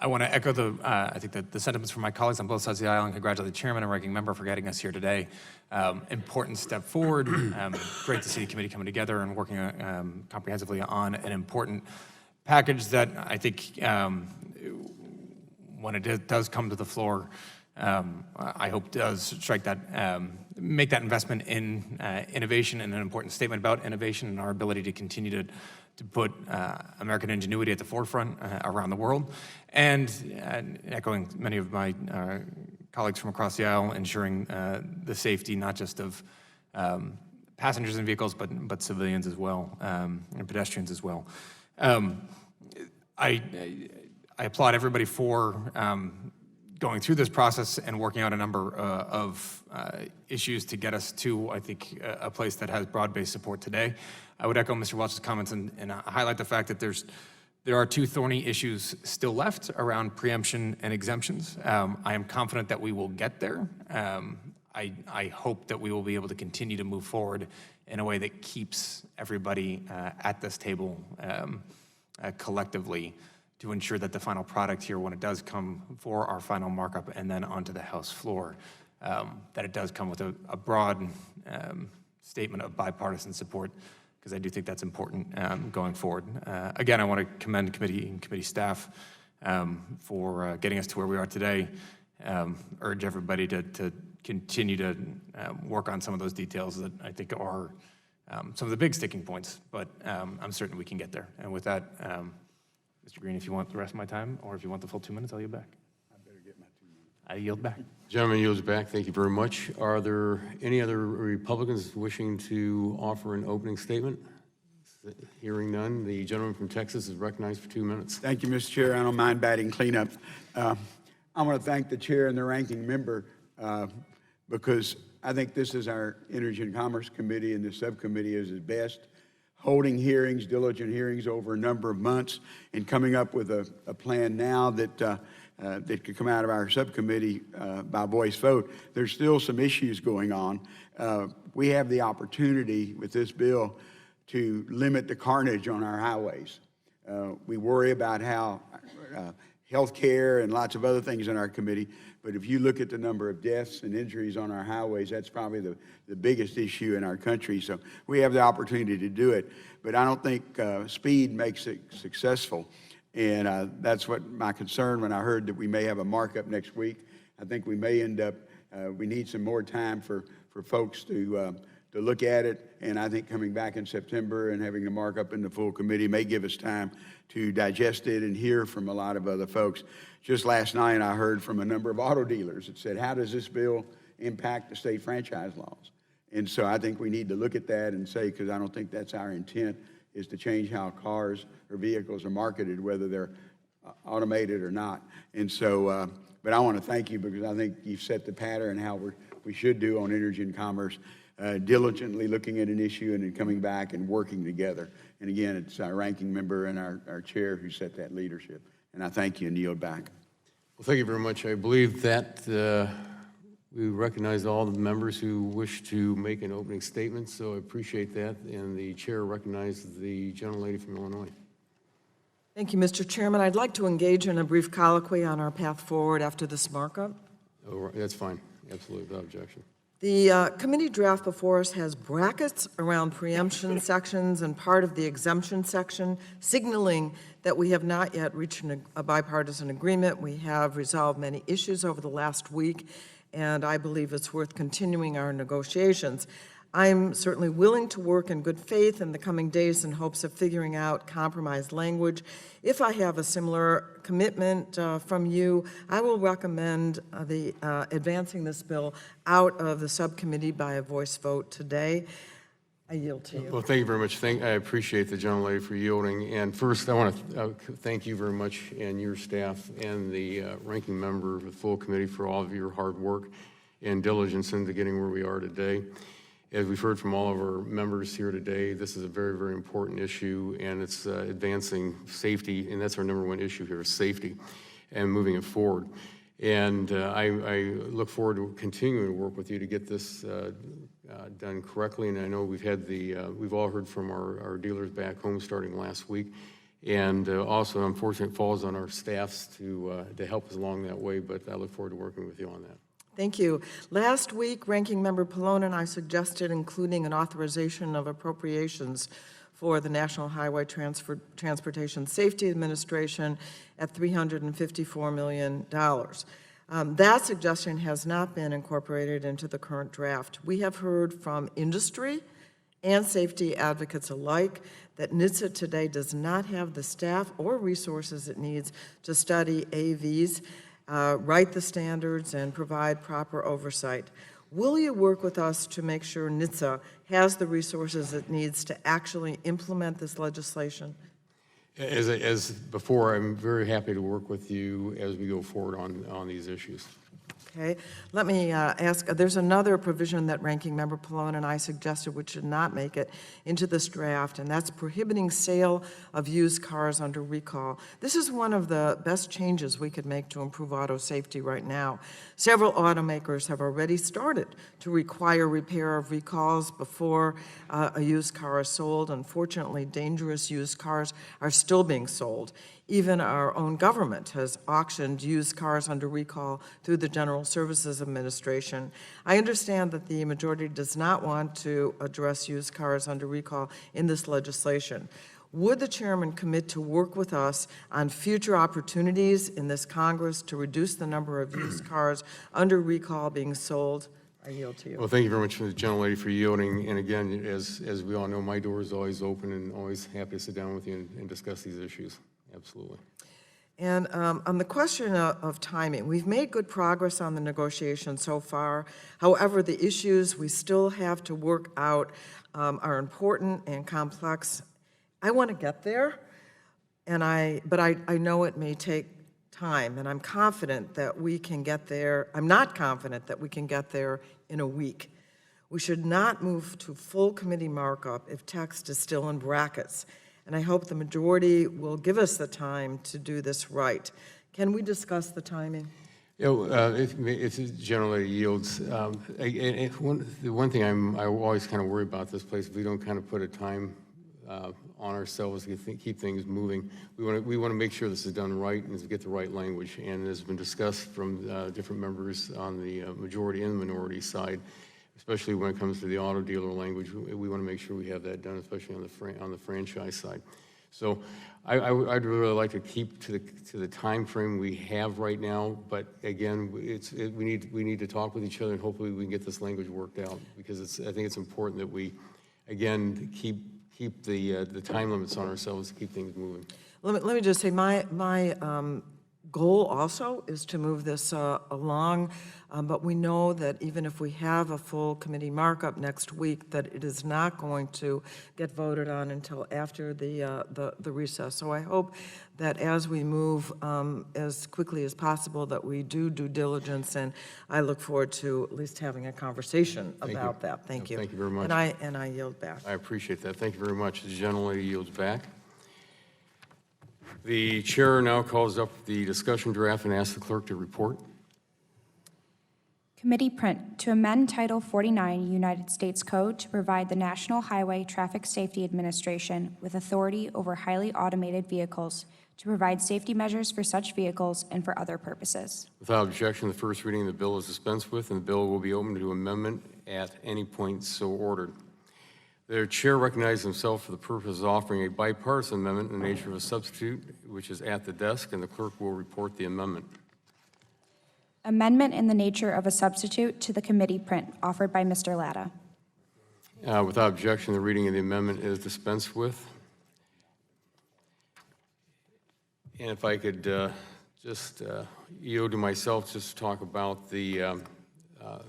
I want to echo the sentiments from my colleagues on both sides of the aisle and congratulate the chairman and ranking member for getting us here today. Important step forward. Great to see the committee coming together and working comprehensively on an important package that I think when it does come to the floor, I hope does strike that, make that investment in innovation and an important statement about innovation and our ability to continue to put American ingenuity at the forefront around the world, and echoing many of my colleagues from across the aisle, ensuring the safety not just of passengers in vehicles, but civilians as well, and pedestrians as well. I applaud everybody for going through this process and working out a number of issues to get us to, I think, a place that has broad-based support today. I would echo Mr. Welch's comments and highlight the fact that there are 2 thorny issues still left around preemption and exemptions. I am confident that we will get there. I hope that we will be able to continue to move forward in a way that keeps everybody at this table collectively to ensure that the final product here, when it does come for our final markup and then onto the House floor, that it does come with a broad statement of bipartisan support, because I do think that's important going forward. Again, I want to commend committee and committee staff for getting us to where we are today. Urge everybody to continue to work on some of those details that I think are some of the big sticking points, but I'm certain we can get there. And with that, Mr. Green, if you want the rest of my time, or if you want the full 2 minutes, I'll yield back. I better get my 2 minutes. I yield back. Gentleman yields back. Thank you very much. Are there any other Republicans wishing to offer an opening statement? Hearing none, the gentleman from Texas is recognized for 2 minutes. Thank you, Mr. Chair. I don't mind batting cleanup. I want to thank the chair and the ranking member because I think this is our Energy and Commerce Committee, and the subcommittee is at best, holding hearings, diligent hearings over a number of months, and coming up with a plan now that that could come out of our subcommittee by voice vote. There's still some issues going on. We have the opportunity with this bill to limit the carnage on our highways. We worry about how health care and lots of other things in our committee, but if you look at the number of deaths and injuries on our highways, that's probably the biggest issue in our country. So we have the opportunity to do it, but I don't think speed makes it successful. And that's what my concern when I heard that we may have a markup next week. I think we may end up, we need some more time for folks to look at it. And I think coming back in September and having a markup in the full committee may give us time to digest it and hear from a lot of other folks. Just last night, I heard from a number of auto dealers that said, how does this bill impact the state franchise laws? And so I think we need to look at that and say, because I don't think that's our intent, is to change how cars or vehicles are marketed, whether they're automated or not. And so, but I want to thank you because I think you've set the pattern how we should do on energy and commerce, diligently looking at an issue and then coming back and working together. And again, it's our ranking member and our chair who set that leadership. And I thank you and yield back. Well, thank you very much. I believe that we recognize all the members who wish to make an opening statement, so I appreciate that. And the chair recognizes the gentlelady from Illinois. Thank you, Mr. Chairman. I'd like to engage in a brief colloquy on our path forward after this markup. Oh, that's fine. Absolutely, without objection. The committee draft before us has brackets around preemption sections and part of the exemption section, signaling that we have not yet reached a bipartisan agreement. We have resolved many issues over the last week, and I believe it's worth continuing our negotiations. I'm certainly willing to work in good faith in the coming days in hopes of figuring out compromise language. If I have a similar commitment from you, I will recommend advancing this bill out of the subcommittee by a voice vote today. I yield to you. Well, thank you very much. I appreciate the gentlelady for yielding. And first, I want to thank you very much and your staff and the ranking member of the full committee for all of your hard work and diligence into getting where we are today. As we've heard from all of our members here today, this is a very, very important issue, and it's advancing safety, and that's our number one issue here, is safety, and moving it forward. And I look forward to continuing to work with you to get this done correctly. And I know we've all heard from our dealers back home starting last week, and also, unfortunately, it falls on our staffs to help us along that way. But I look forward to working with you on that. Thank you. Last week, Ranking Member Pallone and I suggested including an authorization of appropriations for the National Highway Transportation Safety Administration at $354 million. That suggestion has not been incorporated into the current draft. We have heard from industry and safety advocates alike that NHTSA today does not have the staff or resources it needs to study AVs, write the standards, and provide proper oversight. Will you work with us to make sure NHTSA has the resources it needs to actually implement this legislation? As before, I'm very happy to work with you as we go forward on these issues. Okay, let me ask, there's another provision that Ranking Member Pallone and I suggested which should not make it into this draft, and that's prohibiting sale of used cars under recall. This is one of the best changes we could make to improve auto safety right now. Several automakers have already started to require repair of recalls before a used car is sold. Unfortunately, dangerous used cars are still being sold. Even our own government has auctioned used cars under recall through the General Services Administration. I understand that the majority does not want to address used cars under recall in this legislation. Would the chairman commit to work with us on future opportunities in this Congress to reduce the number of used cars under recall being sold? I yield to you. Well, thank you very much, the gentlelady, for yielding. And again, as we all know, my door is always open and always happy to sit down with you and discuss these issues. Absolutely. And on the question of timing, we've made good progress on the negotiations so far. However, the issues we still have to work out are important and complex. I want to get there, but I know it may take time, and I'm confident that we can get there. I'm not confident that we can get there in a week. We should not move to full committee markup if text is still in brackets. And I hope the majority will give us the time to do this right. Can we discuss the timing? If it generally yields, the one thing I always kind of worry about this place, if we don't kind of put a time on ourselves to keep things moving, we want to make sure this is done right and get the right language. And as has been discussed from different members on the majority and the minority side, especially when it comes to the auto dealer language, we want to make sure we have that done, especially on the franchise side. So I'd really like to keep to the time frame we have right now. But again, we need to talk with each other, and hopefully we can get this language worked out, because I think it's important that we again keep the time limits on ourselves to keep things moving. Let me just say my goal also is to move this along, but we know that even if we have a full committee markup next week, that it is not going to get voted on until after the recess. So I hope that as we move as quickly as possible, that we do due diligence, and I look forward to at least having a conversation about that. Thank you. Thank you very much. And I yield back. I appreciate that. Thank you very much. The gentlelady yields back. The chair now calls up the discussion draft and asks the clerk to report. Committee print to amend Title 49 United States Code to provide the National Highway Traffic Safety Administration with authority over highly automated vehicles to provide safety measures for such vehicles and for other purposes. Without objection, the first reading of the bill is dispensed with, and the bill will be open to amendment at any point so ordered. The chair recognizes himself for the purpose of offering a bipartisan amendment in the nature of a substitute, which is at the desk, and the clerk will report the amendment. Amendment in the nature of a substitute to the committee print offered by Mr. Latta. Without objection, the reading of the amendment is dispensed with. And if I could just yield to myself just to talk about the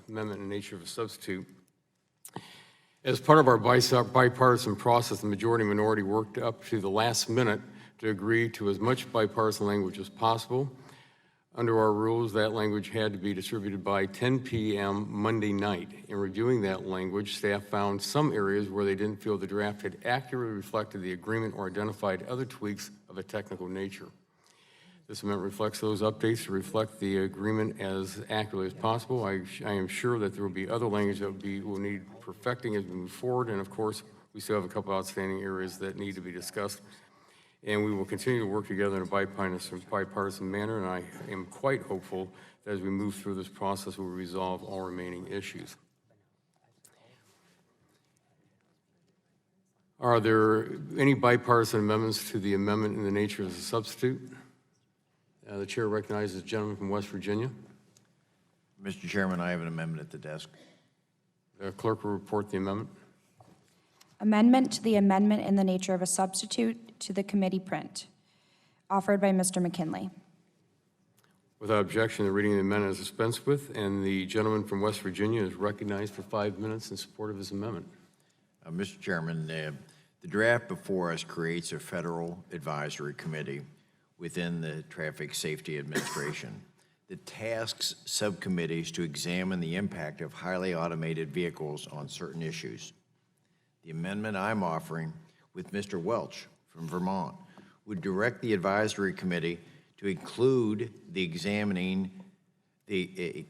amendment in the nature of a substitute. As part of our bipartisan process, the majority and minority worked up to the last minute to agree to as much bipartisan language as possible. Under our rules, that language had to be distributed by 10 p.m. Monday night. In reviewing that language, staff found some areas where they didn't feel the draft had accurately reflected the agreement or identified other tweaks of a technical nature. This amendment reflects those updates to reflect the agreement as accurately as possible. I am sure that there will be other language that will need perfecting as we move forward, and of course, we still have a couple outstanding areas that need to be discussed. And we will continue to work together in a bipartisan manner, and I am quite hopeful that as we move through this process, we'll resolve all remaining issues. Are there any bipartisan amendments to the amendment in the nature of a substitute? The chair recognizes the gentleman from West Virginia. Mr. Chairman, I have an amendment at the desk. The clerk will report the amendment. Amendment to the amendment in the nature of a substitute to the committee print offered by Mr. McKinley. Without objection, the reading of the amendment is dispensed with, and the gentleman from West Virginia is recognized for 5 minutes in support of his amendment. Mr. Chairman, the draft before us creates a federal advisory committee within the Traffic Safety Administration that tasks subcommittees to examine the impact of highly automated vehicles on certain issues. The amendment I'm offering with Mr. Welch from Vermont would direct the advisory committee to include examining the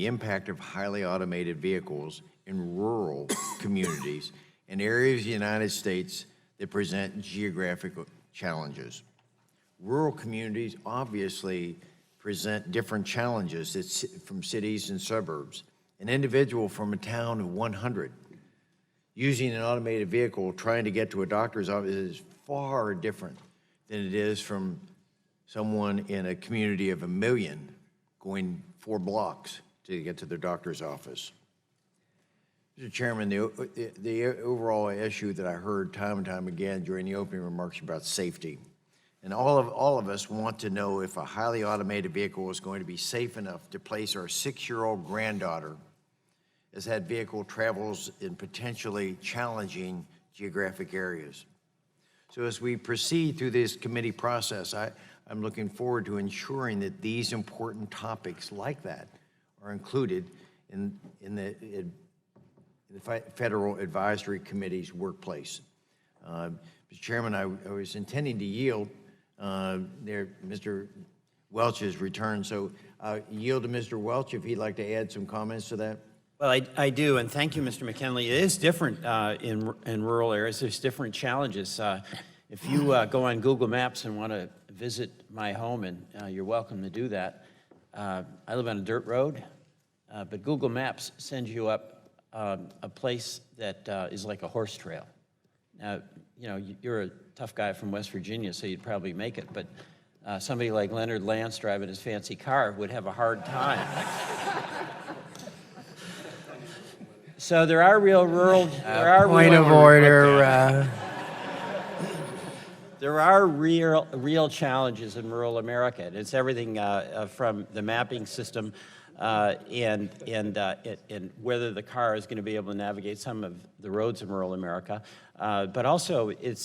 impact of highly automated vehicles in rural communities and areas of the United States that present geographic challenges. Rural communities obviously present different challenges from cities and suburbs. An individual from a town of 100 using an automated vehicle trying to get to a doctor's office is far different than it is from someone in a community of 1 million going 4 blocks to get to their doctor's office. Mr. Chairman, the overall issue that I heard time and time again during the opening remarks about safety. And all of us want to know if a highly automated vehicle is going to be safe enough to place our 6-year-old granddaughter as that vehicle travels in potentially challenging geographic areas. So as we proceed through this committee process, I'm looking forward to ensuring that these important topics like that are included in the Federal Advisory Committee's workplace. Mr. Chairman, I was intending to yield Mr. Welch's return, so yield to Mr. Welch if he'd like to add some comments to that. Well, I do, and thank you, Mr. McKinley. It is different in rural areas. There's different challenges. If you go on Google Maps and want to visit my home, and you're welcome to do that, I live on a dirt road, but Google Maps sends you up a place that is like a horse trail. Now, you know, you're a tough guy from West Virginia, so you'd probably make it, but somebody like Leonard Lance driving his fancy car would have a hard time. So there are real rural. Point of order. There are real challenges in rural America, and it's everything from the mapping system and whether the car is going to be able to navigate some of the roads in rural America, but also it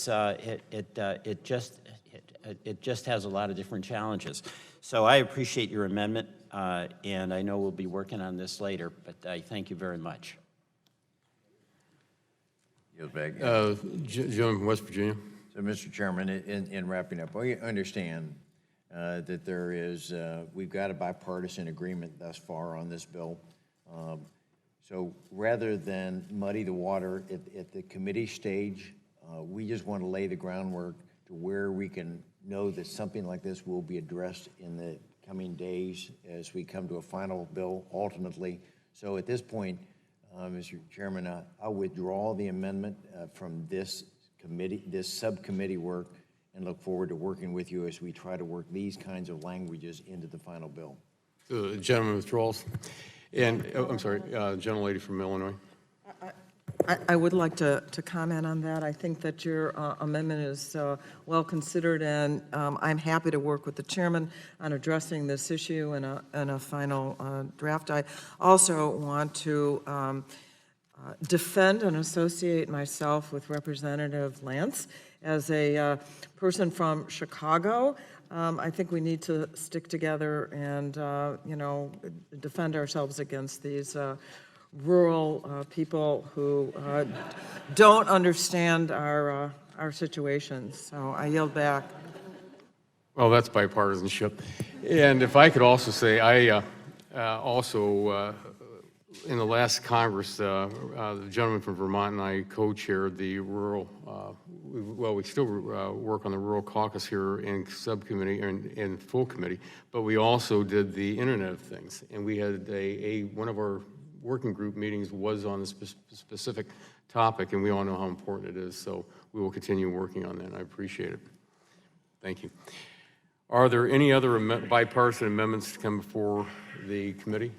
just has a lot of different challenges. So I appreciate your amendment, and I know we'll be working on this later, but I thank you very much. Gentleman from West Virginia. So, Mr. Chairman, in wrapping up, we understand that there is, we've got a bipartisan agreement thus far on this bill. So rather than muddy the water at the committee stage, we just want to lay the groundwork to where we can know that something like this will be addressed in the coming days as we come to a final bill ultimately. So at this point, Mr. Chairman, I'll withdraw the amendment from this committee, this subcommittee work, and look forward to working with you as we try to work these kinds of languages into the final bill. Gentleman withdrawals. And, I'm sorry, gentlelady from Illinois. I would like to comment on that. I think that your amendment is well considered, and I'm happy to work with the chairman on addressing this issue in a final draft. I also want to defend and associate myself with Representative Lance. As a person from Chicago, I think we need to stick together and, you know, defend ourselves against these rural people who don't understand our situations. So I yield back. Well, that's bipartisanship. And if I could also say, I also, in the last Congress, the gentleman from Vermont and I co-chaired the rural, well, we still work on the rural caucus here in subcommittee and in full committee, but we also did the Internet of Things. And we had one of our working group meetings was on this specific topic, and we all know how important it is. So we will continue working on that, and I appreciate it. Thank you. Are there any other bipartisan amendments to come before the committee?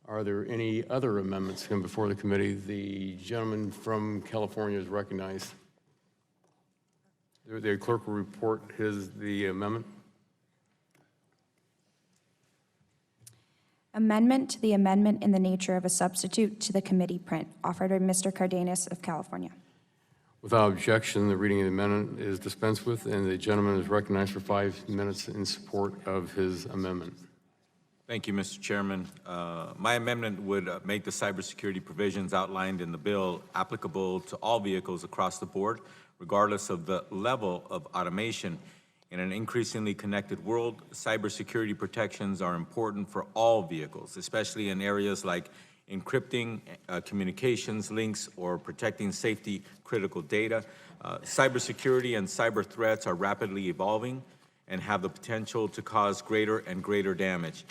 Are there any other amendments to come before the committee? The gentleman from California is recognized. The clerk will report the amendment. Amendment to the amendment in the nature of a substitute to the committee print, offered by Mr. Cardenas of California. Without objection, the reading of the amendment is dispensed with, and the gentleman is recognized for 5 minutes in support of his amendment. Thank you, Mr. Chairman. My amendment would make the cybersecurity provisions outlined in the bill applicable to all vehicles across the board, regardless of the level of automation. In an increasingly connected world, cybersecurity protections are important for all vehicles, especially in areas like encrypting communications links or protecting safety-critical data. Cybersecurity and cyber threats are rapidly evolving and have the potential to cause greater and greater damage.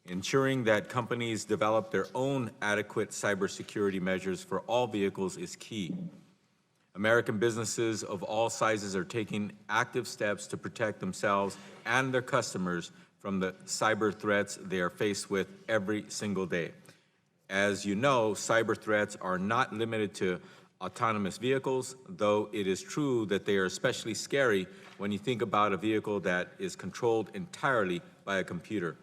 Ensuring that companies develop their own adequate cybersecurity measures for all vehicles is key. American businesses of all sizes are taking active steps to protect themselves and their customers from the cyber threats they are faced with every single day. As you know, cyber threats are not limited to autonomous vehicles, though it is true that they are especially scary when you think about a vehicle that is controlled entirely by a computer.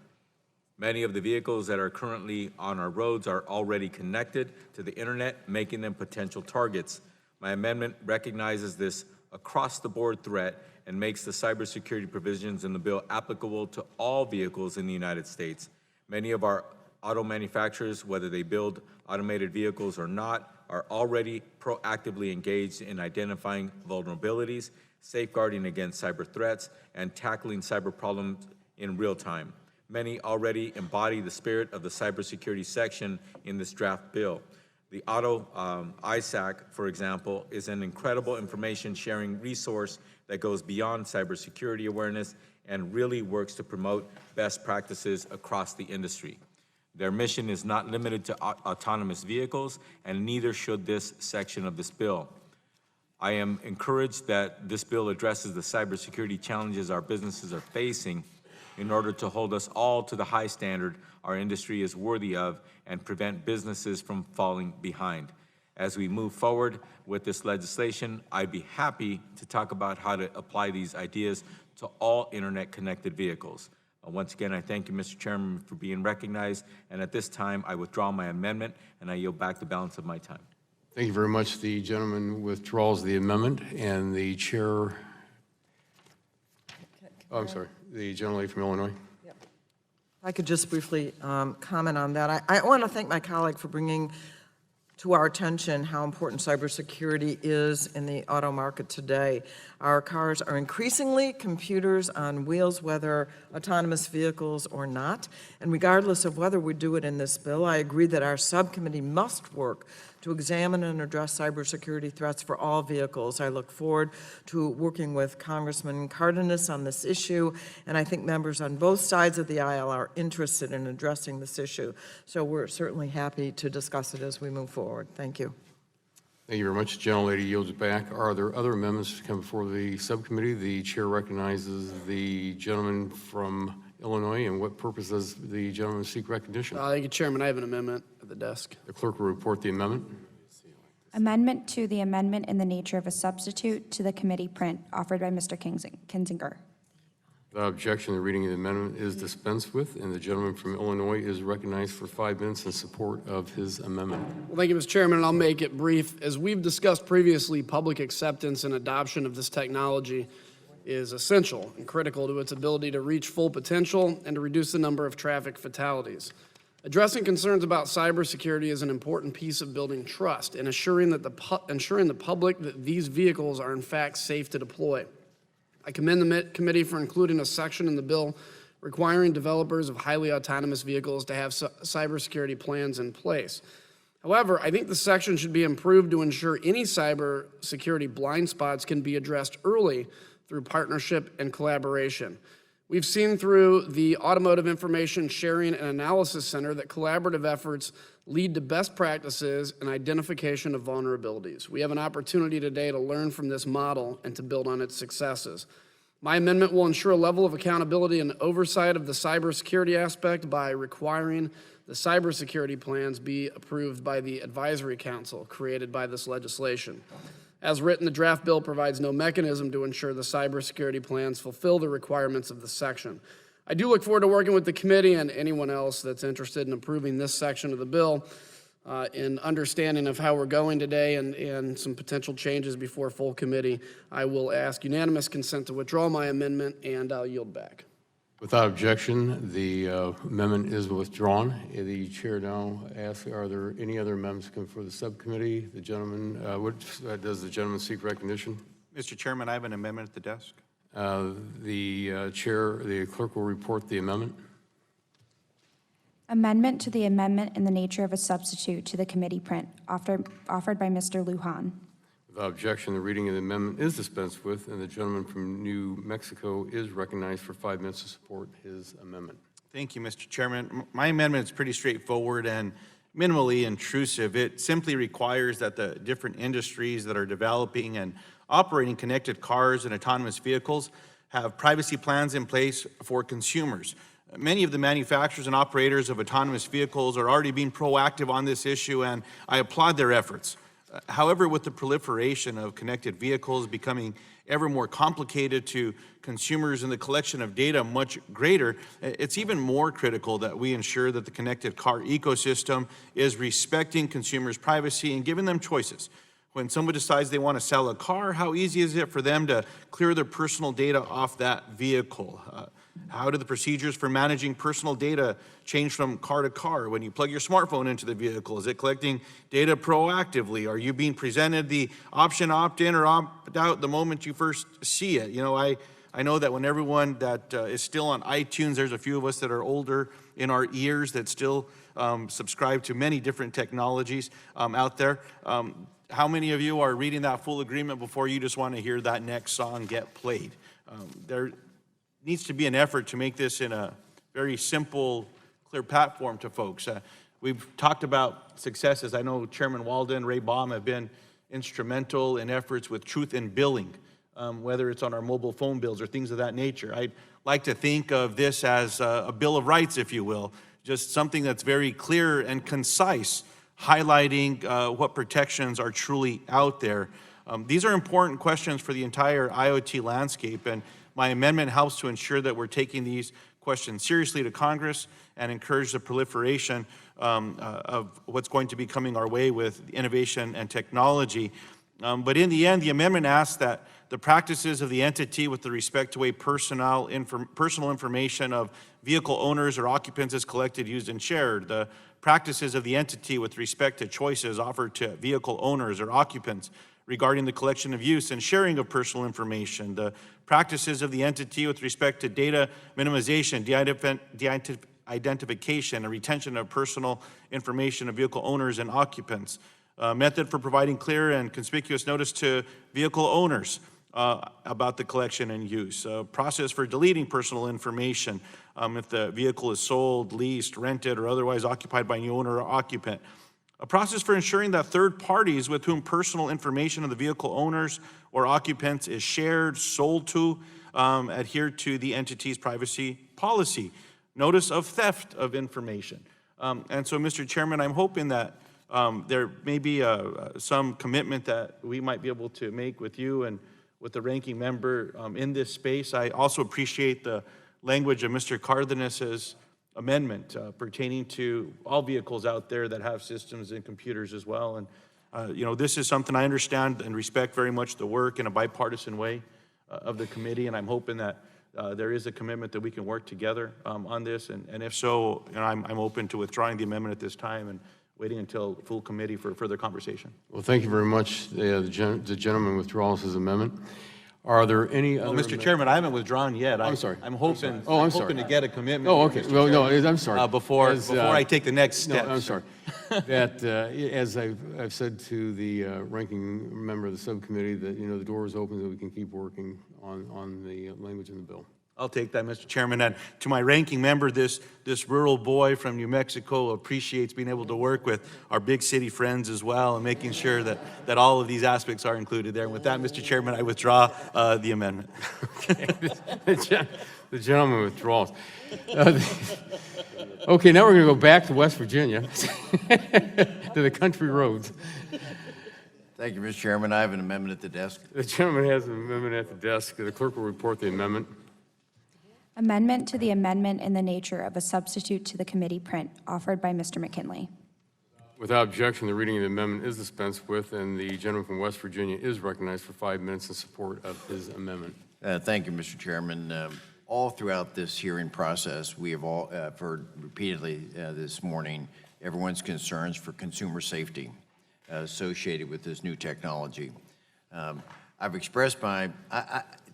Many of the vehicles that are currently on our roads are already connected to the internet, making them potential targets. My amendment recognizes this across-the-board threat and makes the cybersecurity provisions in the bill applicable to all vehicles in the United States. Many of our auto manufacturers, whether they build automated vehicles or not, are already proactively engaged in identifying vulnerabilities, safeguarding against cyber threats, and tackling cyber problems in real time. Many already embody the spirit of the cybersecurity section in this draft bill. The Auto ISAC, for example, is an incredible information sharing resource that goes beyond cybersecurity awareness and really works to promote best practices across the industry. Their mission is not limited to autonomous vehicles, and neither should this section of this bill. I am encouraged that this bill addresses the cybersecurity challenges our businesses are facing in order to hold us all to the high standard our industry is worthy of and prevent businesses from falling behind. As we move forward with this legislation, I'd be happy to talk about how to apply these ideas to all internet-connected vehicles. Once again, I thank you, Mr. Chairman, for being recognized, and at this time, I withdraw my amendment, and I yield back the balance of my time. Thank you very much. The gentleman withdraws the amendment, and the chair, the gentlelady from Illinois. If I could just briefly comment on that. I want to thank my colleague for bringing to our attention how important cybersecurity is in the auto market today. Our cars are increasingly computers on wheels, whether autonomous vehicles or not. And regardless of whether we do it in this bill, I agree that our subcommittee must work to examine and address cybersecurity threats for all vehicles. I look forward to working with Congressman Cardenas on this issue, and I think members on both sides of the aisle are interested in addressing this issue. So we're certainly happy to discuss it as we move forward. Thank you. Thank you very much. The gentlelady yields back. Are there other amendments to come before the subcommittee? The chair recognizes the gentleman from Illinois. And what purpose does the gentleman seek recognition? Thank you, Chairman. I have an amendment at the desk. The clerk will report the amendment. Amendment to the amendment in the nature of a substitute to the committee print offered by Mr. Kinzinger. Without objection, the reading of the amendment is dispensed with, and the gentleman from Illinois is recognized for 5 minutes in support of his amendment. Well, thank you, Mr. Chairman, and I'll make it brief. As we've discussed previously, public acceptance and adoption of this technology is essential and critical to its ability to reach full potential and to reduce the number of traffic fatalities. Addressing concerns about cybersecurity is an important piece of building trust and ensuring the public that these vehicles are in fact safe to deploy. I commend the committee for including a section in the bill requiring developers of highly autonomous vehicles to have cybersecurity plans in place. However, I think the section should be improved to ensure any cybersecurity blind spots can be addressed early through partnership and collaboration. We've seen through the Automotive Information Sharing and Analysis Center that collaborative efforts lead to best practices and identification of vulnerabilities. We have an opportunity today to learn from this model and to build on its successes. My amendment will ensure a level of accountability and oversight of the cybersecurity aspect by requiring the cybersecurity plans be approved by the Advisory Council created by this legislation. As written, the draft bill provides no mechanism to ensure the cybersecurity plans fulfill the requirements of the section. I do look forward to working with the committee and anyone else that's interested in approving this section of the bill. in understanding of how we're going today and some potential changes before full committee, I will ask unanimous consent to withdraw my amendment, and I'll yield back. Without objection, the amendment is withdrawn. The chair now asks, are there any other amendments come for the subcommittee? The gentleman, does the gentleman seek recognition? Mr. Chairman, I have an amendment at the desk. The clerk will report the amendment. Amendment to the amendment in the nature of a substitute to the committee print, offered by Mr. Lujan. Without objection, the reading of the amendment is dispensed with, and the gentleman from New Mexico is recognized for 5 minutes to support his amendment. Thank you, Mr. Chairman. My amendment is pretty straightforward and minimally intrusive. It simply requires that the different industries that are developing and operating connected cars and autonomous vehicles have privacy plans in place for consumers. Many of the manufacturers and operators of autonomous vehicles are already being proactive on this issue, and I applaud their efforts. However, with the proliferation of connected vehicles becoming ever more complicated to consumers and the collection of data much greater, it's even more critical that we ensure that the connected car ecosystem is respecting consumers' privacy and giving them choices. When someone decides they want to sell a car, how easy is it for them to clear their personal data off that vehicle? How do the procedures for managing personal data change from car to car? When you plug your smartphone into the vehicle, is it collecting data proactively? Are you being presented the option opt-in or opt-out the moment you first see it? You know, I know that when everyone that is still on iTunes, there's a few of us that are older in our ears that still subscribe to many different technologies out there. How many of you are reading that full agreement before you just want to hear that next song get played? There needs to be an effort to make this in a very simple, clear platform to folks. We've talked about successes. I know Chairman Walden, Ray Baum have been instrumental in efforts with truth in billing, whether it's on our mobile phone bills or things of that nature. I'd like to think of this as a Bill of Rights, if you will, just something that's very clear and concise, highlighting what protections are truly out there. These are important questions for the entire IoT landscape, and my amendment helps to ensure that we're taking these questions seriously to Congress and encourage the proliferation of what's going to be coming our way with innovation and technology. But in the end, the amendment asks that the practices of the entity with respect to personal information of vehicle owners or occupants is collected, used, and shared. The practices of the entity with respect to choices offered to vehicle owners or occupants regarding the collection of use and sharing of personal information, the practices of the entity with respect to data minimization, identification, and retention of personal information of vehicle owners and occupants, method for providing clear and conspicuous notice to vehicle owners about the collection and use, process for deleting personal information if the vehicle is sold, leased, rented, or otherwise occupied by a new owner or occupant, a process for ensuring that third parties with whom personal information of the vehicle owners or occupants is shared, sold to, adhere to the entity's privacy policy, notice of theft of information. And so, Mr. Chairman, I'm hoping that there may be some commitment that we might be able to make with you and with the ranking member in this space. I also appreciate the language of Mr. Cardenas's amendment pertaining to all vehicles out there that have systems and computers as well. And, you know, this is something I understand and respect very much the work in a bipartisan way of the committee, and I'm hoping that there is a commitment that we can work together on this. And if so, you know, I'm open to withdrawing the amendment at this time and waiting until full committee for further conversation. Well, thank you very much. The gentleman withdraws his amendment. Are there any other? Mr. Chairman, I haven't withdrawn yet. I'm sorry. I'm hoping. Oh, I'm I'm sorry. hoping to get a commitment. Oh, okay. Mr. Well, no, Chairman, I'm sorry. Before I take the next step. No, I'm sorry. That, as I've said to the ranking member of the subcommittee, that, you know, the door is open so we can keep working on the language in the bill. I'll take that, Mr. Chairman. And to my ranking member, this rural boy from New Mexico appreciates being able to work with our big city friends as well and making sure that all of these aspects are included there. And with that, Mr. Chairman, I withdraw the amendment. Okay. The gentleman withdraws. Okay, now we're going to go back to West Virginia, to the country roads. Thank you, Mr. Chairman. I have an amendment at the desk. The gentleman has an amendment at the desk. The clerk will report the amendment. Amendment to the amendment in the nature of a substitute to the committee print, offered by Mr. McKinley. Without objection, the reading of the amendment is dispensed with, and the gentleman from West Virginia is recognized for 5 minutes in support of his amendment. Thank you, Mr. Chairman. All throughout this hearing process, we have all heard repeatedly this morning everyone's concerns for consumer safety associated with this new technology. I've expressed time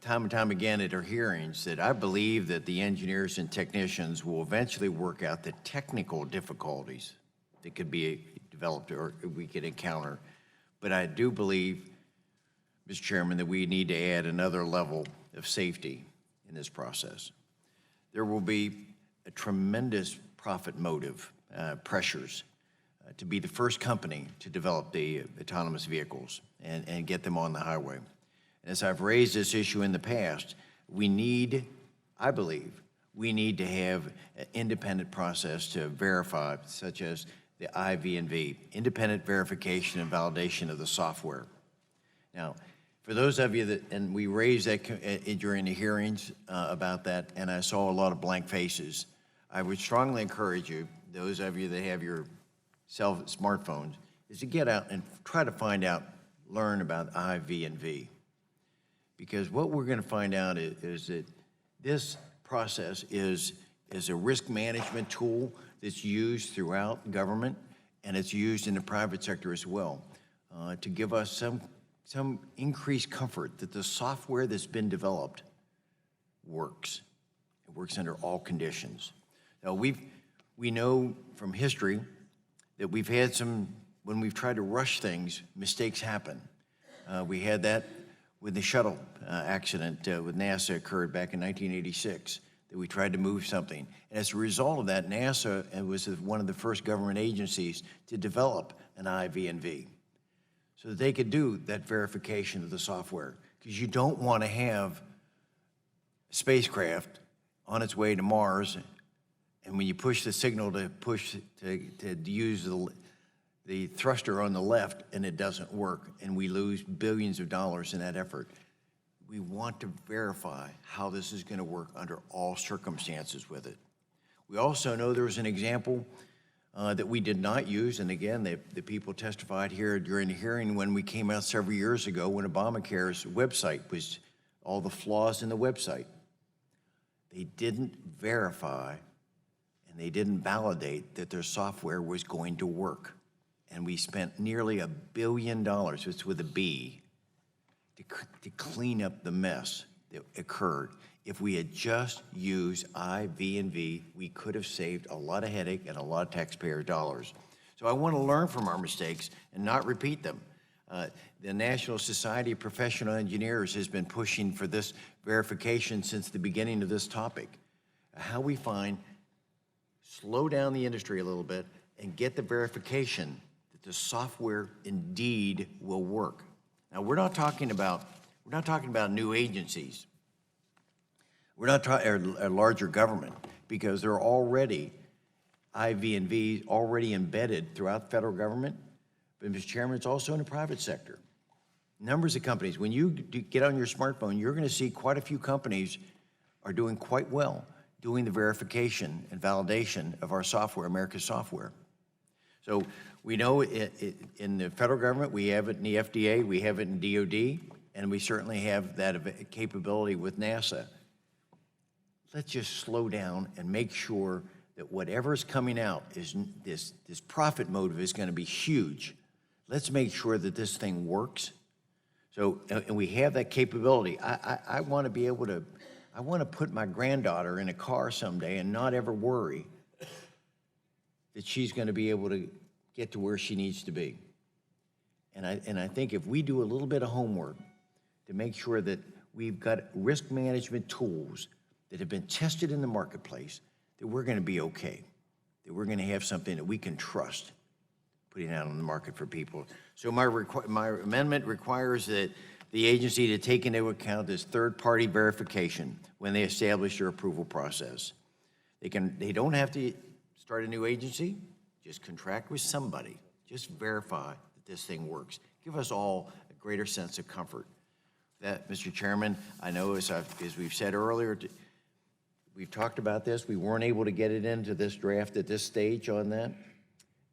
and time again at our hearings that I believe that the engineers and technicians will eventually work out the technical difficulties that could be developed or we could encounter. But I do believe, Mr. Chairman, that we need to add another level of safety in this process. There will be a tremendous profit motive, pressures, to be the first company to develop the autonomous vehicles and get them on the highway. And as I've raised this issue in the past, I believe, we need to have an independent process to verify, such as the IV&V, independent verification and validation of the software. Now, for those of you that, and we raised that during the hearings about that, and I saw a lot of blank faces, I would strongly encourage you, those of you that have your smartphones, is to get out and try to find out, learn about IV&V. Because what we're going to find out is that this process is a risk management tool that's used throughout government, and it's used in the private sector as well, to give us some increased comfort that the software that's been developed works. It works under all conditions. Now, we know from history that we've had when we've tried to rush things, mistakes happen. We had that when the shuttle accident with NASA occurred back in 1986, that we tried to move something. And as a result of that, NASA was one of the first government agencies to develop an IV&V, so that they could do that verification of the software. Because you don't want to have a spacecraft on its way to Mars, and when you push the signal to use the thruster on the left, and it doesn't work, and we lose billions of dollars in that effort. We want to verify how this is going to work under all circumstances with it. We also know there was an example that we did not use, and again, the people testified here during the hearing when we came out several years ago when Obamacare's website was, all the flaws in the website. They didn't verify and they didn't validate that their software was going to work. And we spent nearly $1 billion, it's with a B, to clean up the mess that occurred. If we had just used IV&V, we could have saved a lot of headache and a lot of taxpayer dollars. So I want to learn from our mistakes and not repeat them. The National Society of Professional Engineers has been pushing for this verification since the beginning of this topic. How we slow down the industry a little bit and get the verification that the software indeed will work. Now, we're not talking about new agencies. We're not talking a larger government, because there are already IV&V already embedded throughout the federal government. But, Mr. Chairman, it's also in the private sector. Numbers of companies. When you get on your smartphone, you're going to see quite a few companies are doing quite well, doing the verification and validation of our software, America's software. So we know in the federal government, we have it in the FDA, we have it in DOD, and we certainly have that capability with NASA. Let's just slow down and make sure that whatever's coming out is this profit motive is going to be huge. Let's make sure that this thing works. So, and we have that capability. I want to be able to, I want to put my granddaughter in a car someday and not ever worry that she's going to be able to get to where she needs to be. And I think if we do a little bit of homework to make sure that we've got risk management tools that have been tested in the marketplace, that we're going to be okay, that we're going to have something that we can trust putting out on the market for people. So my amendment requires that the agency to take into account this third-party verification when they establish their approval process. They don't have to start a new agency, just contract with somebody. Just verify that this thing works. Give us all a greater sense of comfort. That, Mr. Chairman, I know as we've said earlier, we've talked about this. We weren't able to get it into this draft at this stage on that.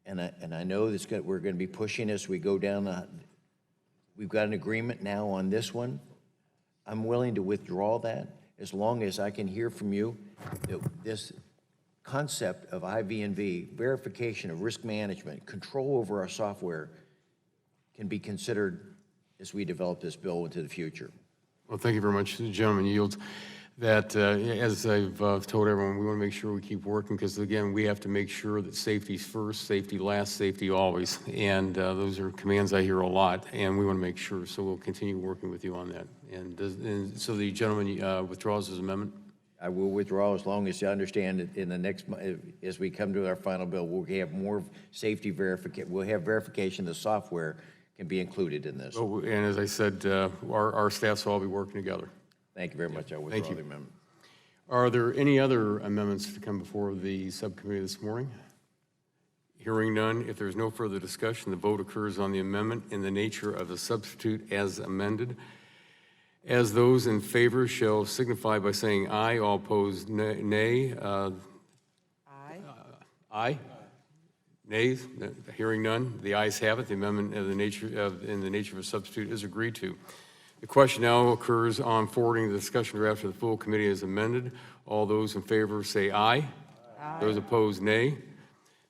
and I know this, we're going to be pushing as we go down, we've got an agreement now on this one. I'm willing to withdraw that as long as I can hear from you that this concept of IV&V, verification of risk management, control over our software, can be considered as we develop this bill into the future. Well, thank you very much. The gentleman yields that, as I've told everyone, we want to make sure we keep working because, again, we have to make sure that safety's first, safety last, safety always. And those are commands I hear a lot, and we want to make sure. So we'll continue working with you on that. And so the gentleman withdraws his amendment? I will withdraw as long as you understand that in the next, as we come to our final bill, we'll have more safety verification. We'll have verification the software can be included in this. Oh, and as I said, our staffs will all be working together. Thank you very much. I withdraw the amendment. Are there any other amendments to come before the subcommittee this morning? Hearing none, if there's no further discussion, the vote occurs on the amendment in the nature of a substitute as amended. As those in favor shall signify by saying aye, all opposed nay. Aye. Aye. Nays? Hearing none, the ayes have it. The amendment in the nature of a substitute is agreed to. The question now occurs on forwarding the discussion draft to the full committee as amended. All those in favor say aye. Aye. Those opposed, nay.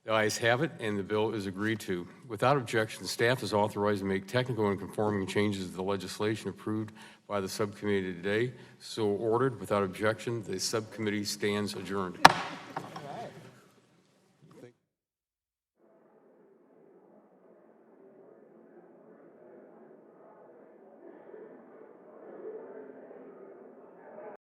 The ayes have it, and the bill is agreed to. Without objection, staff is authorized to make technical and conforming changes to the legislation approved by the subcommittee today. So ordered, without objection, the subcommittee stands adjourned.